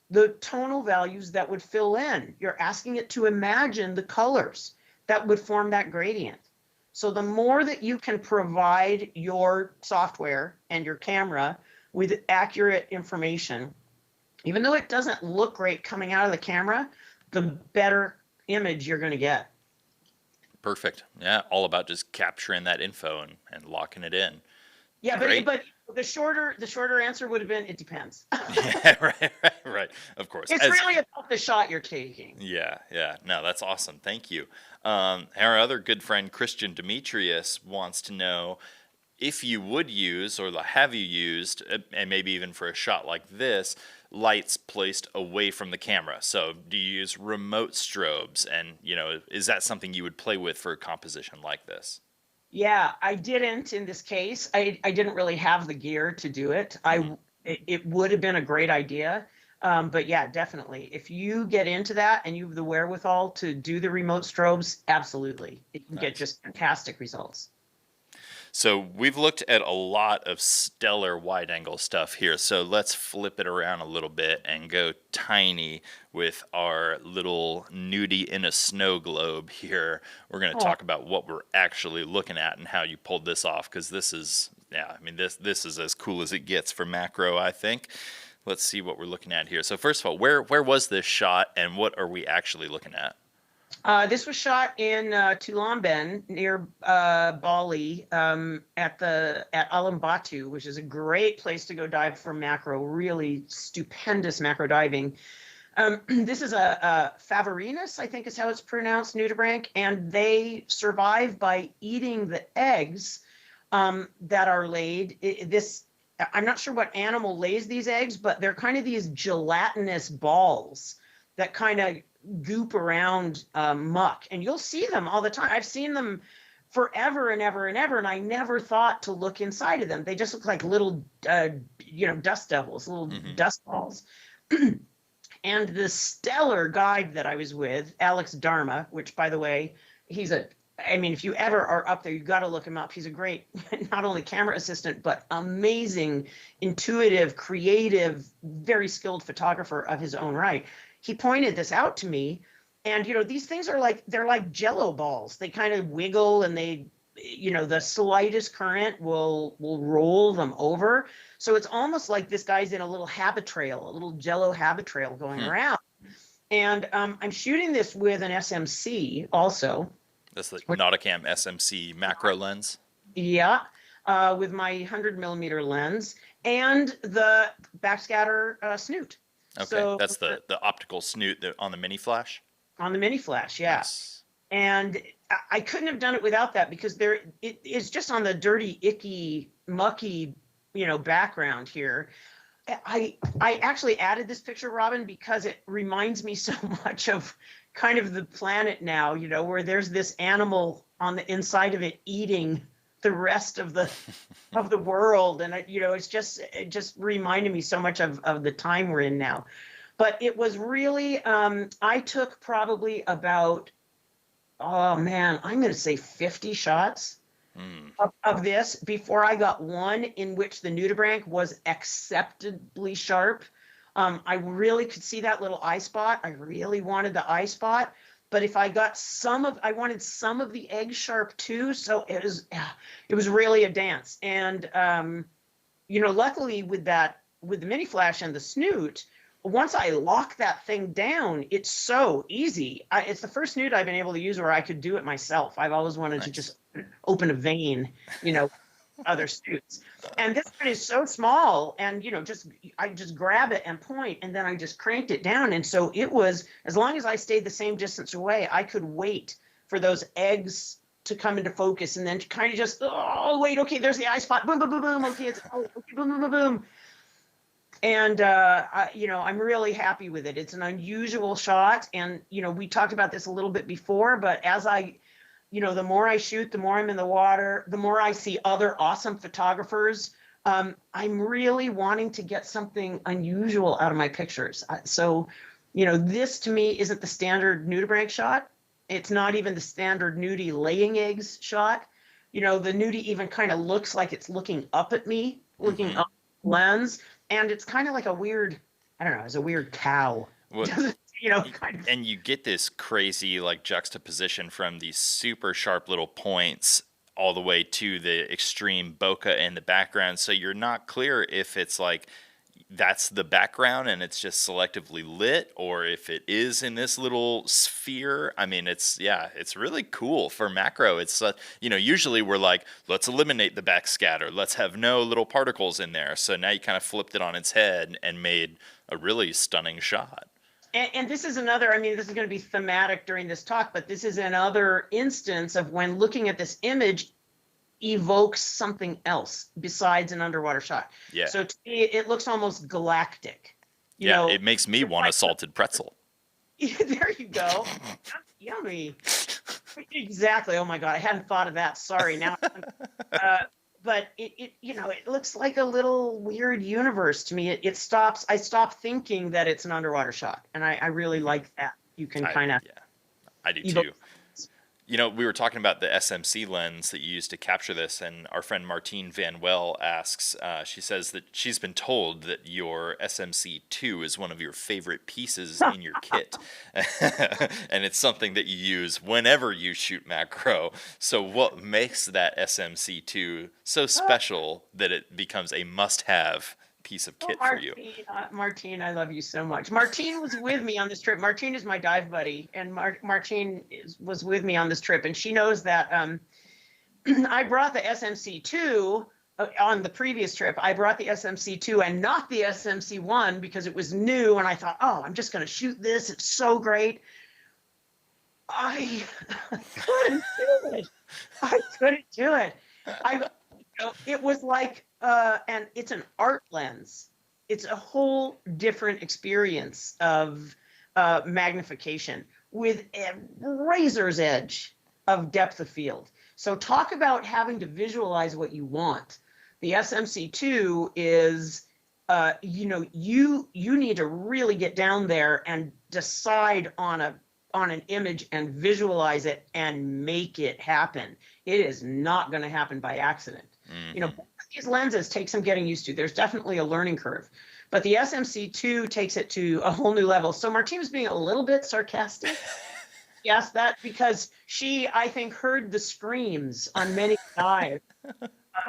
the tonal values that would fill in. You're asking it to imagine the colors that would form that gradient. So the more that you can provide your software and your camera with accurate information, even though it doesn't look great coming out of the camera, the better image you're going to get. Perfect. Yeah, all about just capturing that info and locking it in. Yeah, Great. but the shorter answer would have been, it depends. Yeah, right. Of course. It's really about the shot you're taking. Yeah. No, that's awesome. Thank you. Our other good friend, Christian Demetrius, wants to know if you would use, or have you used, and maybe even for a shot like this, lights placed away from the camera. So do you use remote strobes? And, is that something you would play with for a composition like this? Yeah, I didn't in this case. I didn't really have the gear to do it. It would have been a great idea. But yeah, definitely. If you get into that and you have the wherewithal to do the remote strobes, absolutely. You can get just fantastic results. So we've looked at a lot of stellar wide angle stuff here. So let's flip it around a little bit and go tiny with our little nudie in a snow globe here. We're going to talk about what we're actually looking at and how you pulled this off, because this is, this is as cool as it gets for macro, I think. Let's see what we're looking at here. So first of all, where was this shot, and what are we actually looking at? This was shot in Tulamben near Bali at Alam Batu, which is a great place to go dive for macro, really stupendous macro diving. This is a Faverinus, I think is how it's pronounced, Nudibranch, and they survive by eating the eggs that are laid. I'm not sure what animal lays these eggs, but they're kind of these gelatinous balls that kind of goop around muck, and you'll see them all the time. I've seen them forever and ever and ever, and I never thought to look inside of them. They just look like little dust devils, little dust balls. And the stellar guide that I was with, Alex Dharma, which, by the way, if you ever are up there, you've got to look him up. He's a great, not only camera assistant, but amazing, intuitive, creative, very skilled photographer of his own right. he pointed this out to me. And, you know, these things are like, they're like Jello balls. They kind of wiggle, and they, you know, the slightest current will roll them over. So it's almost like this guy's in a little habit trail, a little Jello habit trail going around. And I'm shooting this with an SMC also. That's the Nauticam SMC macro lens. Yeah, with my 100mm lens and the backscatter snoot. Okay, so that's the optical snoot on the mini flash. On the mini flash, yeah. Nice. And I couldn't have done it without that, because it is just on the dirty, icky, mucky, you know, background here. I actually added this picture, Robin, because it reminds me so much of kind of the planet now, you know, where there's this animal on the inside of it eating the rest of the world. And you know, it just reminded me so much of the time we're in now. But it was really, I took probably about, oh man, I'm going to say 50 shots of this before I got one in which the Nudibranch was acceptably sharp. I really could see that little eye spot. I really wanted the eye spot. But if I got I wanted some of the egg sharp too. So it was really a dance. And, you know, luckily with the mini flash and the snoot, once I lock that thing down, it's so easy. It's the first snoot I've been able to use where I could do it myself. I've always wanted to just open a vein, you know, other snoots. And this one is so small, and, you know, I just grab it and point, and then I just cranked it down. And so it was, as long as I stayed the same distance away, I could wait for those eggs to come into focus, and then kind of just, oh, wait, okay, there's the eye spot. Boom, boom, boom, boom. Okay, okay, boom, boom, boom, boom. And, you know, I'm really happy with it. It's an unusual shot. And, you know, we talked about this a little bit before, but you know, the more I shoot, the more I'm in the water, the more I see other awesome photographers. I'm really wanting to get something unusual out of my pictures. So, you know, this to me isn't the standard Nudibranch shot. It's not even the standard nudie laying eggs shot. You know, the nudie even kind of looks like it's looking up at me, looking up the lens. And it's kind of like a weird, I don't know, it's a weird cow. Well, you know, kind of. And you get this crazy like juxtaposition from these super sharp little points all the way to the extreme bokeh in the background. So you're not clear if it's like that's the background and it's just selectively lit, or if it is in this little sphere. I mean, it's really cool for macro. It's you know, usually we're like, let's eliminate the backscatter, let's have no little particles in there. So now you kind of flipped it on its head and made a really stunning shot. And this is another, I mean, this is going to be thematic during this talk, but this is another instance of when looking at this image evokes something else besides an underwater shot. Yeah. So to me, it looks almost galactic. You know, it makes me want a salted pretzel. There you go. Yummy. Exactly. Oh my God, I hadn't thought of that. Sorry. Now, but it you know, it looks like a little weird universe to me. I stop thinking that it's an underwater shot, and I really like that. You can kind of. Yeah, I do too. You know, we were talking about the SMC lens that you used to capture this, and our friend Martine Van Well asks, she says that she's been told that your SMC-2 is one of your favorite pieces in your kit, and it's something that you use whenever you shoot macro. So what makes that SMC-2 so special that it becomes a must-have piece of kit for you? Martine, I love you so much. Martine was with me on this trip. Martine is my dive buddy, and Martine was with me on this trip, and she knows that I brought the SMC-2 on the previous trip. I brought the SMC-2 and not the SMC-1 because it was new, and I thought, oh, I'm just going to shoot this. It's so great. I couldn't do it. I couldn't do it. It was like, and it's an art lens. It's a whole different experience of magnification with a razor's edge of depth of field. So talk about having to visualize what you want. The SMC-2 is, you know, you need to really get down there and decide on an image and visualize it and make it happen. It is not going to happen by accident. You know, these lenses take some getting used to. There's definitely a learning curve. but the SMC-2 takes it to a whole new level. So Martina's being a little bit sarcastic. Yes, that because she, I think, heard the screams on many dives.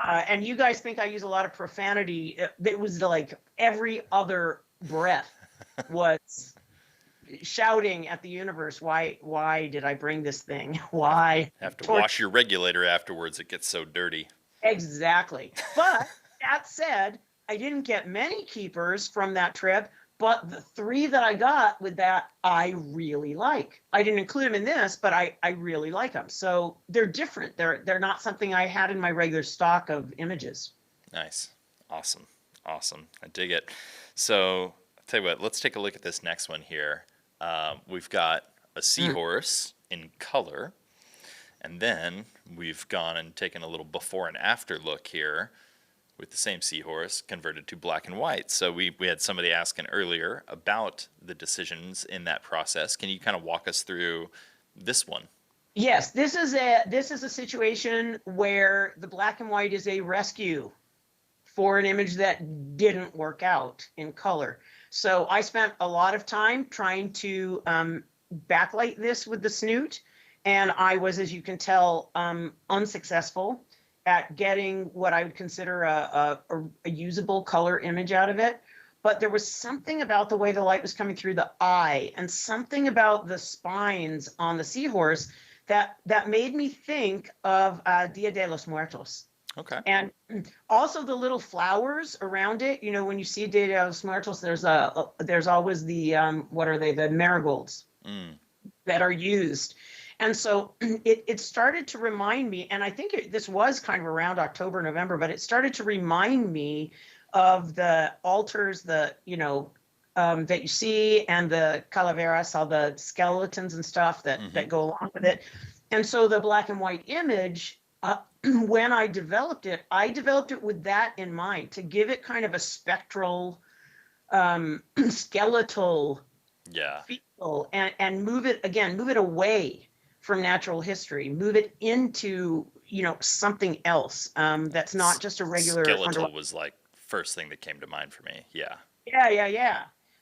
And you guys think I use a lot of profanity. It was like every other breath was shouting at the universe, why did I bring this thing? Why? Have to wash your regulator afterwards. It gets so dirty. Exactly. But that said, I didn't get many keepers from that trip, but the 3 that I got with that, I really like. I didn't include them in this, but I really like them. So they're different. They're not something I had in my regular stock of images. Nice. Awesome. Awesome. I dig it. So I'll tell you what, let's take a look at this next one here. We've got a seahorse in color, and then we've gone and taken a little before and after look here with the same seahorse converted to black and white. So we had somebody asking earlier about the decisions in that process. Can you kind of walk us through this one? Yes, this is a situation where the black and white is a rescue for an image that didn't work out in color. So I spent a lot of time trying to backlight this with the snoot, and I was, as you can tell, unsuccessful at getting what I would consider a usable color image out of it. But there was something about the way the light was coming through the eye and something about the spines on the seahorse that made me think of Dia de los Muertos. Okay. And also the little flowers around it. You know, when you see Dia de los Muertos, there's always the what are they? The marigolds that are used. And so it started to remind me, and I think this was kind of around October, November, but it started to remind me of the altars, that you see, and the calaveras, all the skeletons and stuff that go along with it. And so the black and white image, when I developed it with that in mind, to give it kind of a spectral, skeletal feel, and move it away from natural history, move it into something else that's not just a regular skeletal was like first thing that came to mind for me. Yeah.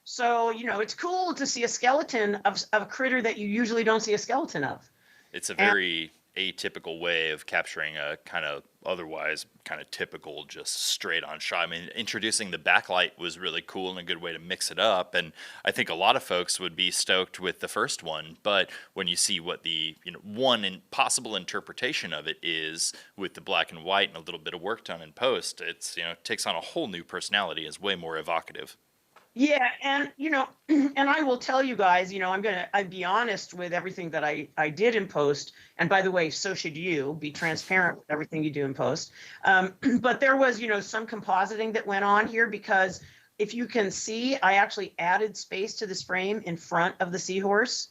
So it's cool to see a skeleton of a critter that you usually don't see a skeleton of. It's a very atypical way of capturing a kind of otherwise kind of typical, just straight on shot. I mean, introducing the backlight was really cool and a good way to mix it up. And I think a lot of folks would be stoked with the first one. But when you see what the one possible interpretation of it is with the black and white and a little bit of work done in post, it's it takes on a whole new personality. Is way more evocative. Yeah, and and I will tell you guys, I'd be honest with everything that I did in post. And by the way, so should you be transparent with everything you do in post. But there was, some compositing that went on here, because if you can see, I actually added space to this frame in front of the seahorse.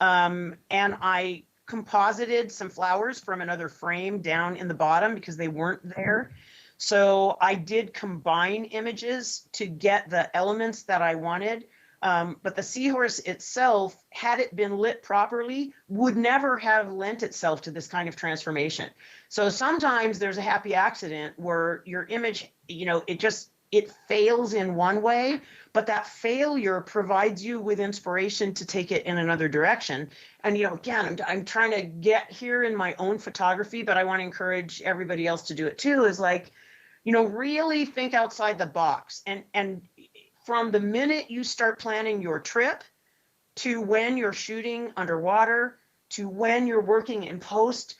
And I composited some flowers from another frame down in the bottom because they weren't there. So I did combine images to get the elements that I wanted. But the seahorse itself, had it been lit properly, would never have lent itself to this kind of transformation. So sometimes there's a happy accident where your image, it fails in one way, but that failure provides you with inspiration to take it in another direction. And, again, I'm trying to get here in my own photography, but I want to encourage everybody else to do it too, is like, really think outside the box. And from the minute you start planning your trip to when you're shooting underwater to when you're working in post,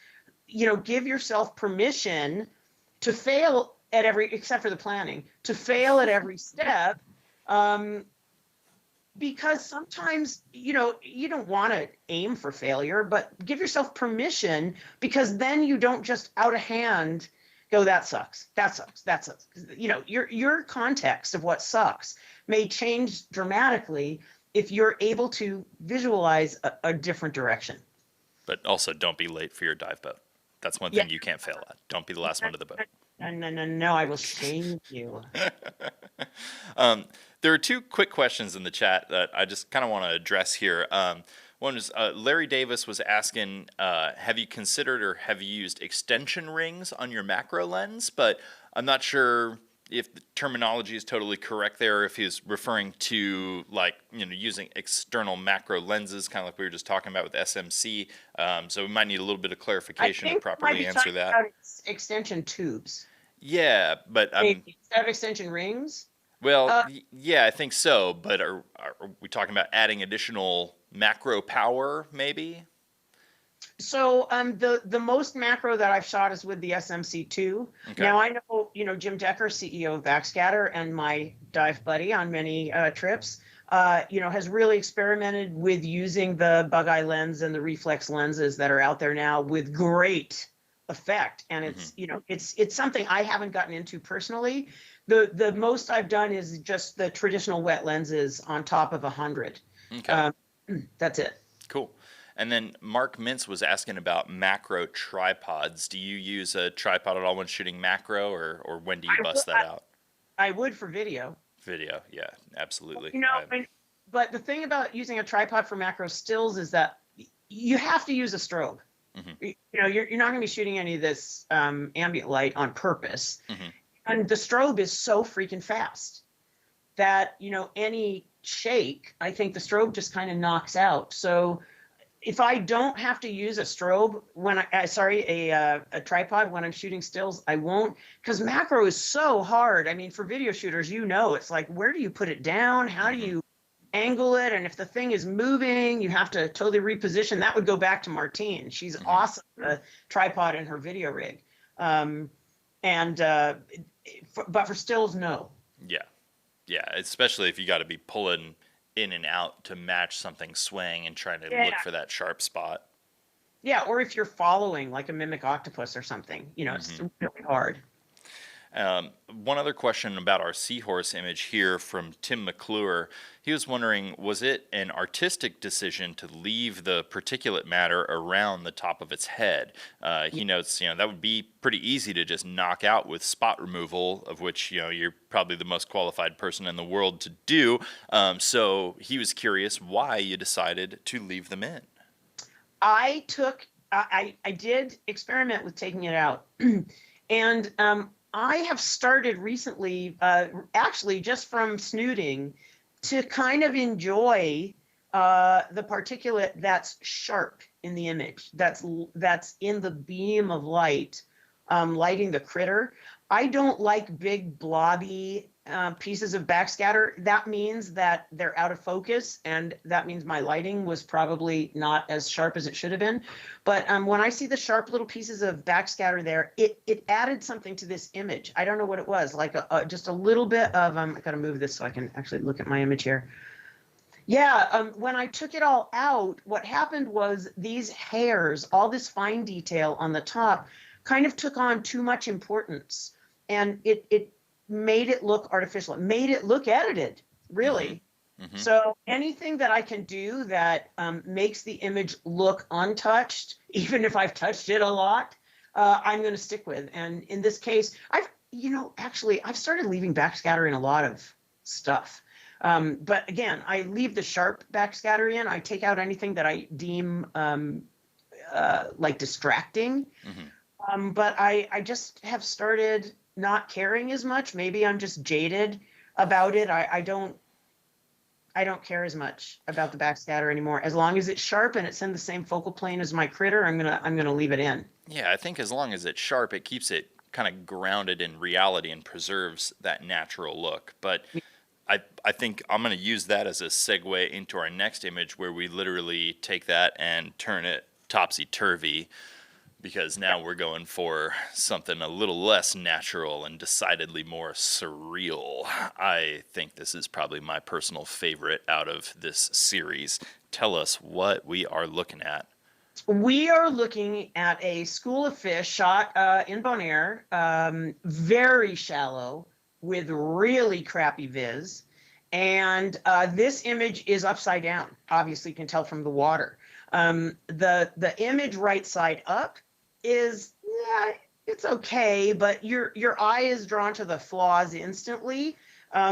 give yourself permission to fail at except for the planning, to fail at every step. Because sometimes, you don't want to aim for failure, but give yourself permission, because then you don't just out of hand go, that sucks. Your context of what sucks may change dramatically if you're able to visualize a different direction. But also, don't be late for your dive boat. That's one thing you can't fail at. Don't be the last one to the boat. No, I will shame you. There are two quick questions in the chat that I just kind of want to address here. One is Larry Davis was asking, have you considered or have you used extension rings on your macro lens? But I'm not sure if the terminology is totally correct there, if he's referring to like, using external macro lenses, kind of like we were just talking about with SMC. So we might need a little bit of I clarification to think we might properly be answer talking that. about extension tubes. Yeah, but Maybe instead of extension rings. well, Uh, yeah, I think so. But are we talking about adding additional macro power, maybe? So the most macro that I've shot is with the SMC-2. Okay. Now I know, Jim Decker, CEO of Backscatter and my dive buddy on many trips, has really experimented with using the bug eye lens and the reflex lenses that are out there now with great effect. And it's, it's something I haven't gotten into personally. The most I've done is just the traditional wet lenses on top of 100. Okay. That's it. Cool. And then Mark Mintz was asking about macro tripods. Do you use a tripod at all when shooting macro, or when do you bust that out? I would for video. Video, yeah, absolutely. But the thing about using a tripod for macro stills is that you have to use a strobe. You're not going to be shooting any of this ambient light on purpose. And the strobe is so freaking fast that, any shake, I think the strobe just kind of knocks out. So if I don't have to use a strobe when a tripod when I'm shooting stills, I won't, because macro is so hard. I mean, for video shooters, it's like, where do you put it down? How do you angle it? And if the thing is moving, you have to totally reposition. That would go back to Martine. She's awesome, a tripod in her video rig. But for stills, no. Yeah, especially if you got to be pulling in and out to match something swaying and trying to look for that sharp spot. Yeah, or if you're following like a mimic octopus or something, it's really hard. One other question about our Seahorse image here from Tim McClure. He was wondering, was it an artistic decision to leave the particulate matter around the top of its head? He notes, that would be pretty easy to just knock out with spot removal, of which, you're probably the most qualified person in the world to do. So he was curious why you decided to leave them in. I did experiment with taking it out. And I have started recently, actually just from snooting, to kind of enjoy the particulate that's sharp in the image, that's in the beam of light, lighting the critter. I don't like big blobby pieces of backscatter. That means that they're out of focus, and that means my lighting was probably not as sharp as it should have been. But when I see the sharp little pieces of backscatter there, it added something to this image. I don't know what it was, like just a little bit of, I gotta move this so I can actually look at my image here. Yeah, when I took it all out, what happened was these hairs, all this fine detail on the top, kind of took on too much importance. And it made it look artificial. It made it look edited, really. So anything that I can do that makes the image look untouched, even if I've touched it a lot, I'm going to stick with. And in this case, I've started leaving backscatter in a lot of stuff. But again, I leave the sharp backscatter in. I take out anything that I deem like distracting. But I just have started not caring as much. Maybe I'm just jaded about it. I don't care as much about the backscatter anymore. As long as it's sharp and it's in the same focal plane as my critter, I'm gonna leave it in. Yeah, I think as long as it's sharp, it keeps it kind of grounded in reality and preserves that natural look. But I think I'm going to use that as a segue into our next image, where we literally take that and turn it topsy-turvy, because now we're going for something a little less natural and decidedly more surreal. I think this is probably my personal favorite out of this series. Tell us what we are looking at. We are looking at a school of fish shot in Bonaire, very shallow with really crappy viz. And this image is upside down. Obviously, you can tell from the water. The image right side up is, yeah, it's okay, but your eye is drawn to the flaws instantly.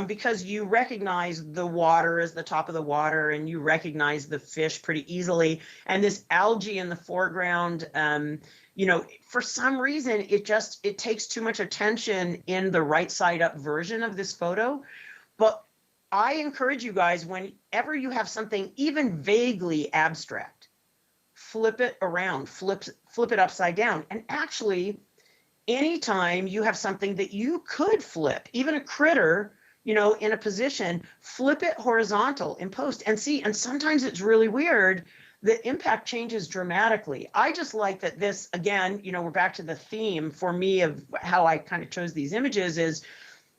because you recognize the water as the top of the water, and you recognize the fish pretty easily. And this algae in the foreground, for some reason, it takes too much attention in the right side up version of this photo. But I encourage you guys, whenever you have something even vaguely abstract, flip it around, flip it upside down. And actually, anytime you have something that you could flip, even a critter, in a position, flip it horizontal in post and see. And sometimes it's really weird. The impact changes dramatically. I just like that this, again, we're back to the theme for me of how I kind of chose these images, is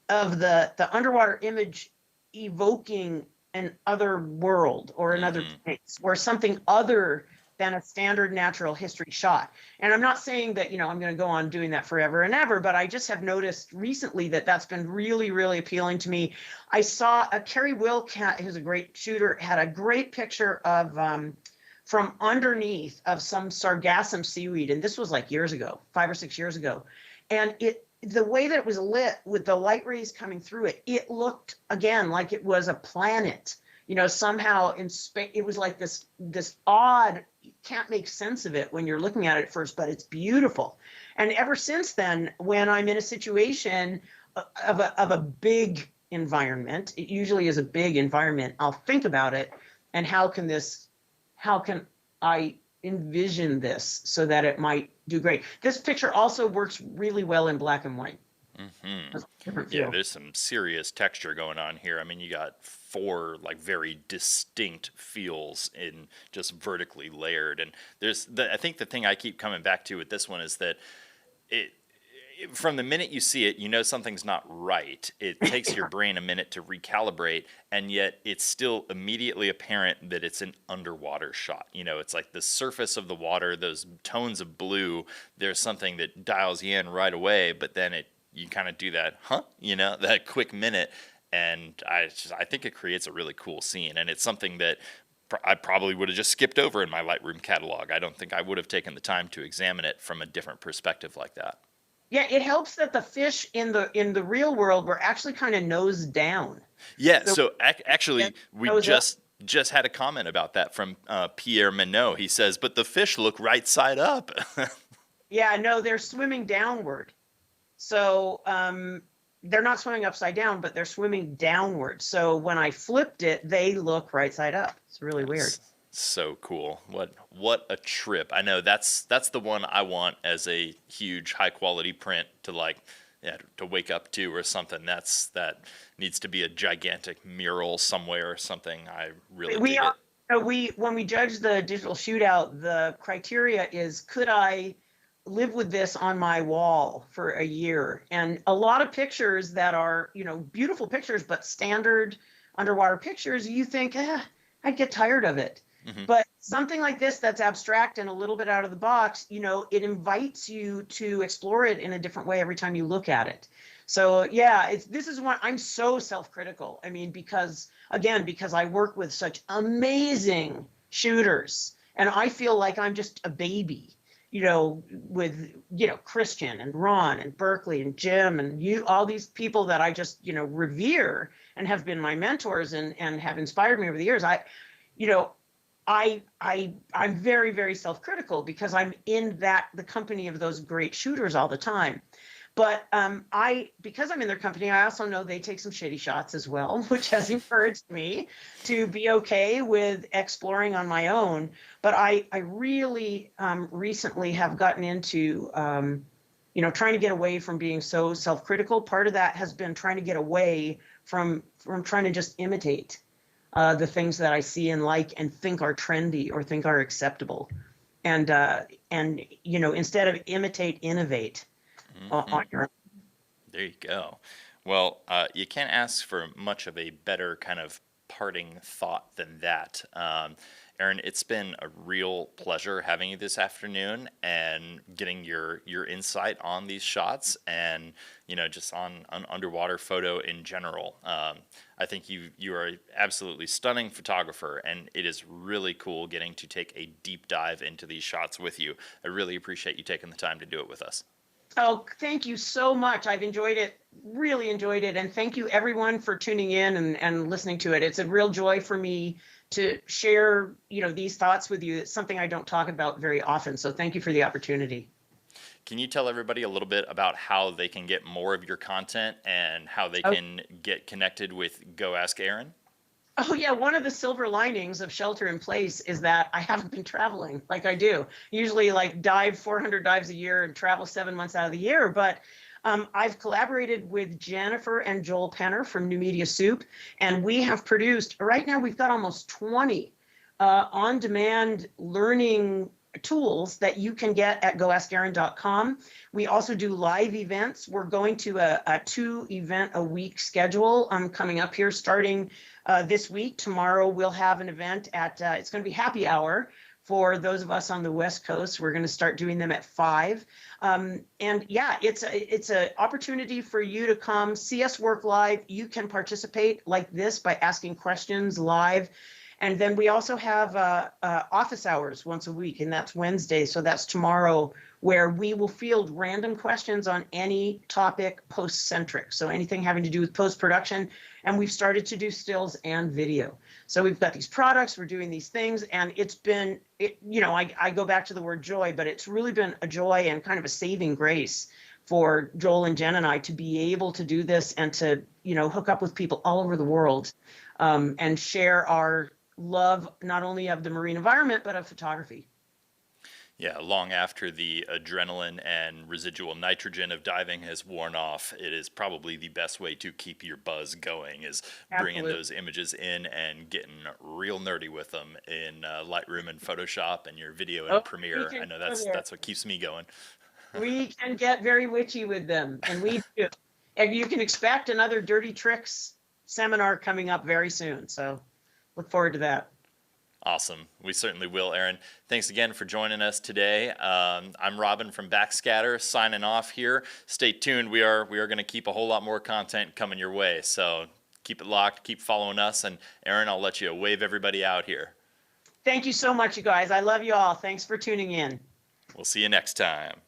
of the underwater image evoking an other world or another place, or something other than a standard natural history shot. And I'm not saying that, I'm going to go on doing that forever and ever, but I just have noticed recently that that's been really, really appealing to me. I saw a Kerry Wilcat, who's a great shooter, had a great picture of from underneath of some sargassum seaweed. And this was like years ago, 5 or 6 years ago. And the way that it was lit with the light rays coming through it, it looked again like it was a planet. Somehow in space, it was like this odd, you can't make sense of it when you're looking at it at first, but it's beautiful. And ever since then, when I'm in a situation of a big environment, it usually is a big environment, I'll think about it and how can I envision this so that it might do great. This picture also works really well in black and white. Yeah, there's some serious texture going on here. I mean, you got 4 like very distinct feels in just vertically layered. And I think the thing I keep coming back to with this one is that from the minute you see it, something's not right. It takes your brain a minute to recalibrate, and yet it's still immediately apparent that it's an underwater shot. It's like the surface of the water, those tones of blue, there's something that dials you in right away, but then you kind of do that, that quick minute, and I think it creates a really cool scene, and it's something that I probably would have just skipped over in my Lightroom catalog. I don't think I would have taken the time to examine it from a different perspective like that. Yeah, it helps that the fish in the real world were actually kind of nose down. Yeah, so actually, we nose just had a comment about that from Pierre Minot. He says, but the fish look right side up. Yeah, no, they're swimming downward. So they're not swimming upside down, but they're swimming downward. So when I flipped it, they look right side up. It's really weird. So cool. What a trip. I know that's the one I want as a huge high quality print to to wake up to or something. That needs to be a gigantic mural somewhere or something. I really dig it. When we judge the digital shootout, the criteria is, could I live with this on my wall for a year? And a lot of pictures that are, beautiful pictures, but standard underwater pictures, you think, I'd get tired of it. But something like this that's abstract and a little bit out of the box, it invites you to explore it in a different way every time you look at it. So yeah, this is one I'm so self-critical. I mean, because I work with such amazing shooters, and I feel like I'm just a baby, with, Christian and Ron and Berkeley and Jim and all these people that I just, revere and have been my mentors and have inspired me over the years. I'm very, very self-critical because I'm in the company of those great shooters all the time. But because I'm in their company, I also know they take some shitty shots as well, which has encouraged me to be okay with exploring on my own. But I really recently have gotten into, trying to get away from being so self-critical. Part of that has been trying to get away from trying to just imitate the things that I see and like and think are trendy or think are acceptable. And instead of imitate, innovate. On your own. There you go. Well, you can't ask for much of a better kind of parting thought than that. Erin, it's been a real pleasure having you this afternoon and getting your insight on these shots and just on underwater photo in general. I think you are an absolutely stunning photographer, and it is really cool getting to take a deep dive into these shots with you. I really appreciate you taking the time to do it with us. Oh, thank you so much. I've enjoyed it, really enjoyed it. And thank you everyone for tuning in and listening to it. It's a real joy for me to share, these thoughts with you. It's something I don't talk about very often. So thank you for the opportunity. Can you tell everybody a little bit about how they can get more of your content and how they Oh, can get connected with Go Ask Erin? oh yeah, one of the silver linings of shelter in place is that I haven't been traveling like I do. Usually like dive 400 dives a year and travel 7 months out of the year. But I've collaborated with Jennifer and Joel Penner from New Media Soup, and we have produced, right now we've got almost 20 on-demand learning tools that you can get at goaskerin.com. We also do live events. We're going to a 2 event a week schedule coming up here starting this week. Tomorrow we'll have an event at, it's going to be happy hour for those of us on the West Coast. We're going to start doing them at 5. And yeah, it's an opportunity for you to come see us work live. You can participate like this by asking questions live. And then we also have office hours once a week, and that's Wednesday. So that's tomorrow, where we will field random questions on any topic post-centric. So anything having to do with post-production. And we've started to do stills and video. So we've got these products, we're doing these things, and it's been, I go back to the word joy, but it's really been a joy and kind of a saving grace for Joel and Jen and I to be able to do this and to, hook up with people all over the world and share our love not only of the marine environment, but of photography. Yeah, long after the adrenaline and residual nitrogen of diving has worn off, it is probably the best way to keep your buzz going is bringing Absolutely. those images in and getting real nerdy with them in Lightroom and Photoshop and your video and Oh, we Premiere. I can know go there. that's what keeps me going. We can get very witchy with them, and we do. And you can expect another Dirty Tricks seminar coming up very soon. So look forward to that. Awesome. We certainly will, Erin. Thanks again for joining us today. I'm Robin from Backscatter signing off here. Stay tuned. We are going to keep a whole lot more content coming your way. So keep it locked. Keep following us. And Erin, I'll let you wave everybody out here. Thank you so much, you guys. I love you all. Thanks for tuning in. We'll see you next time.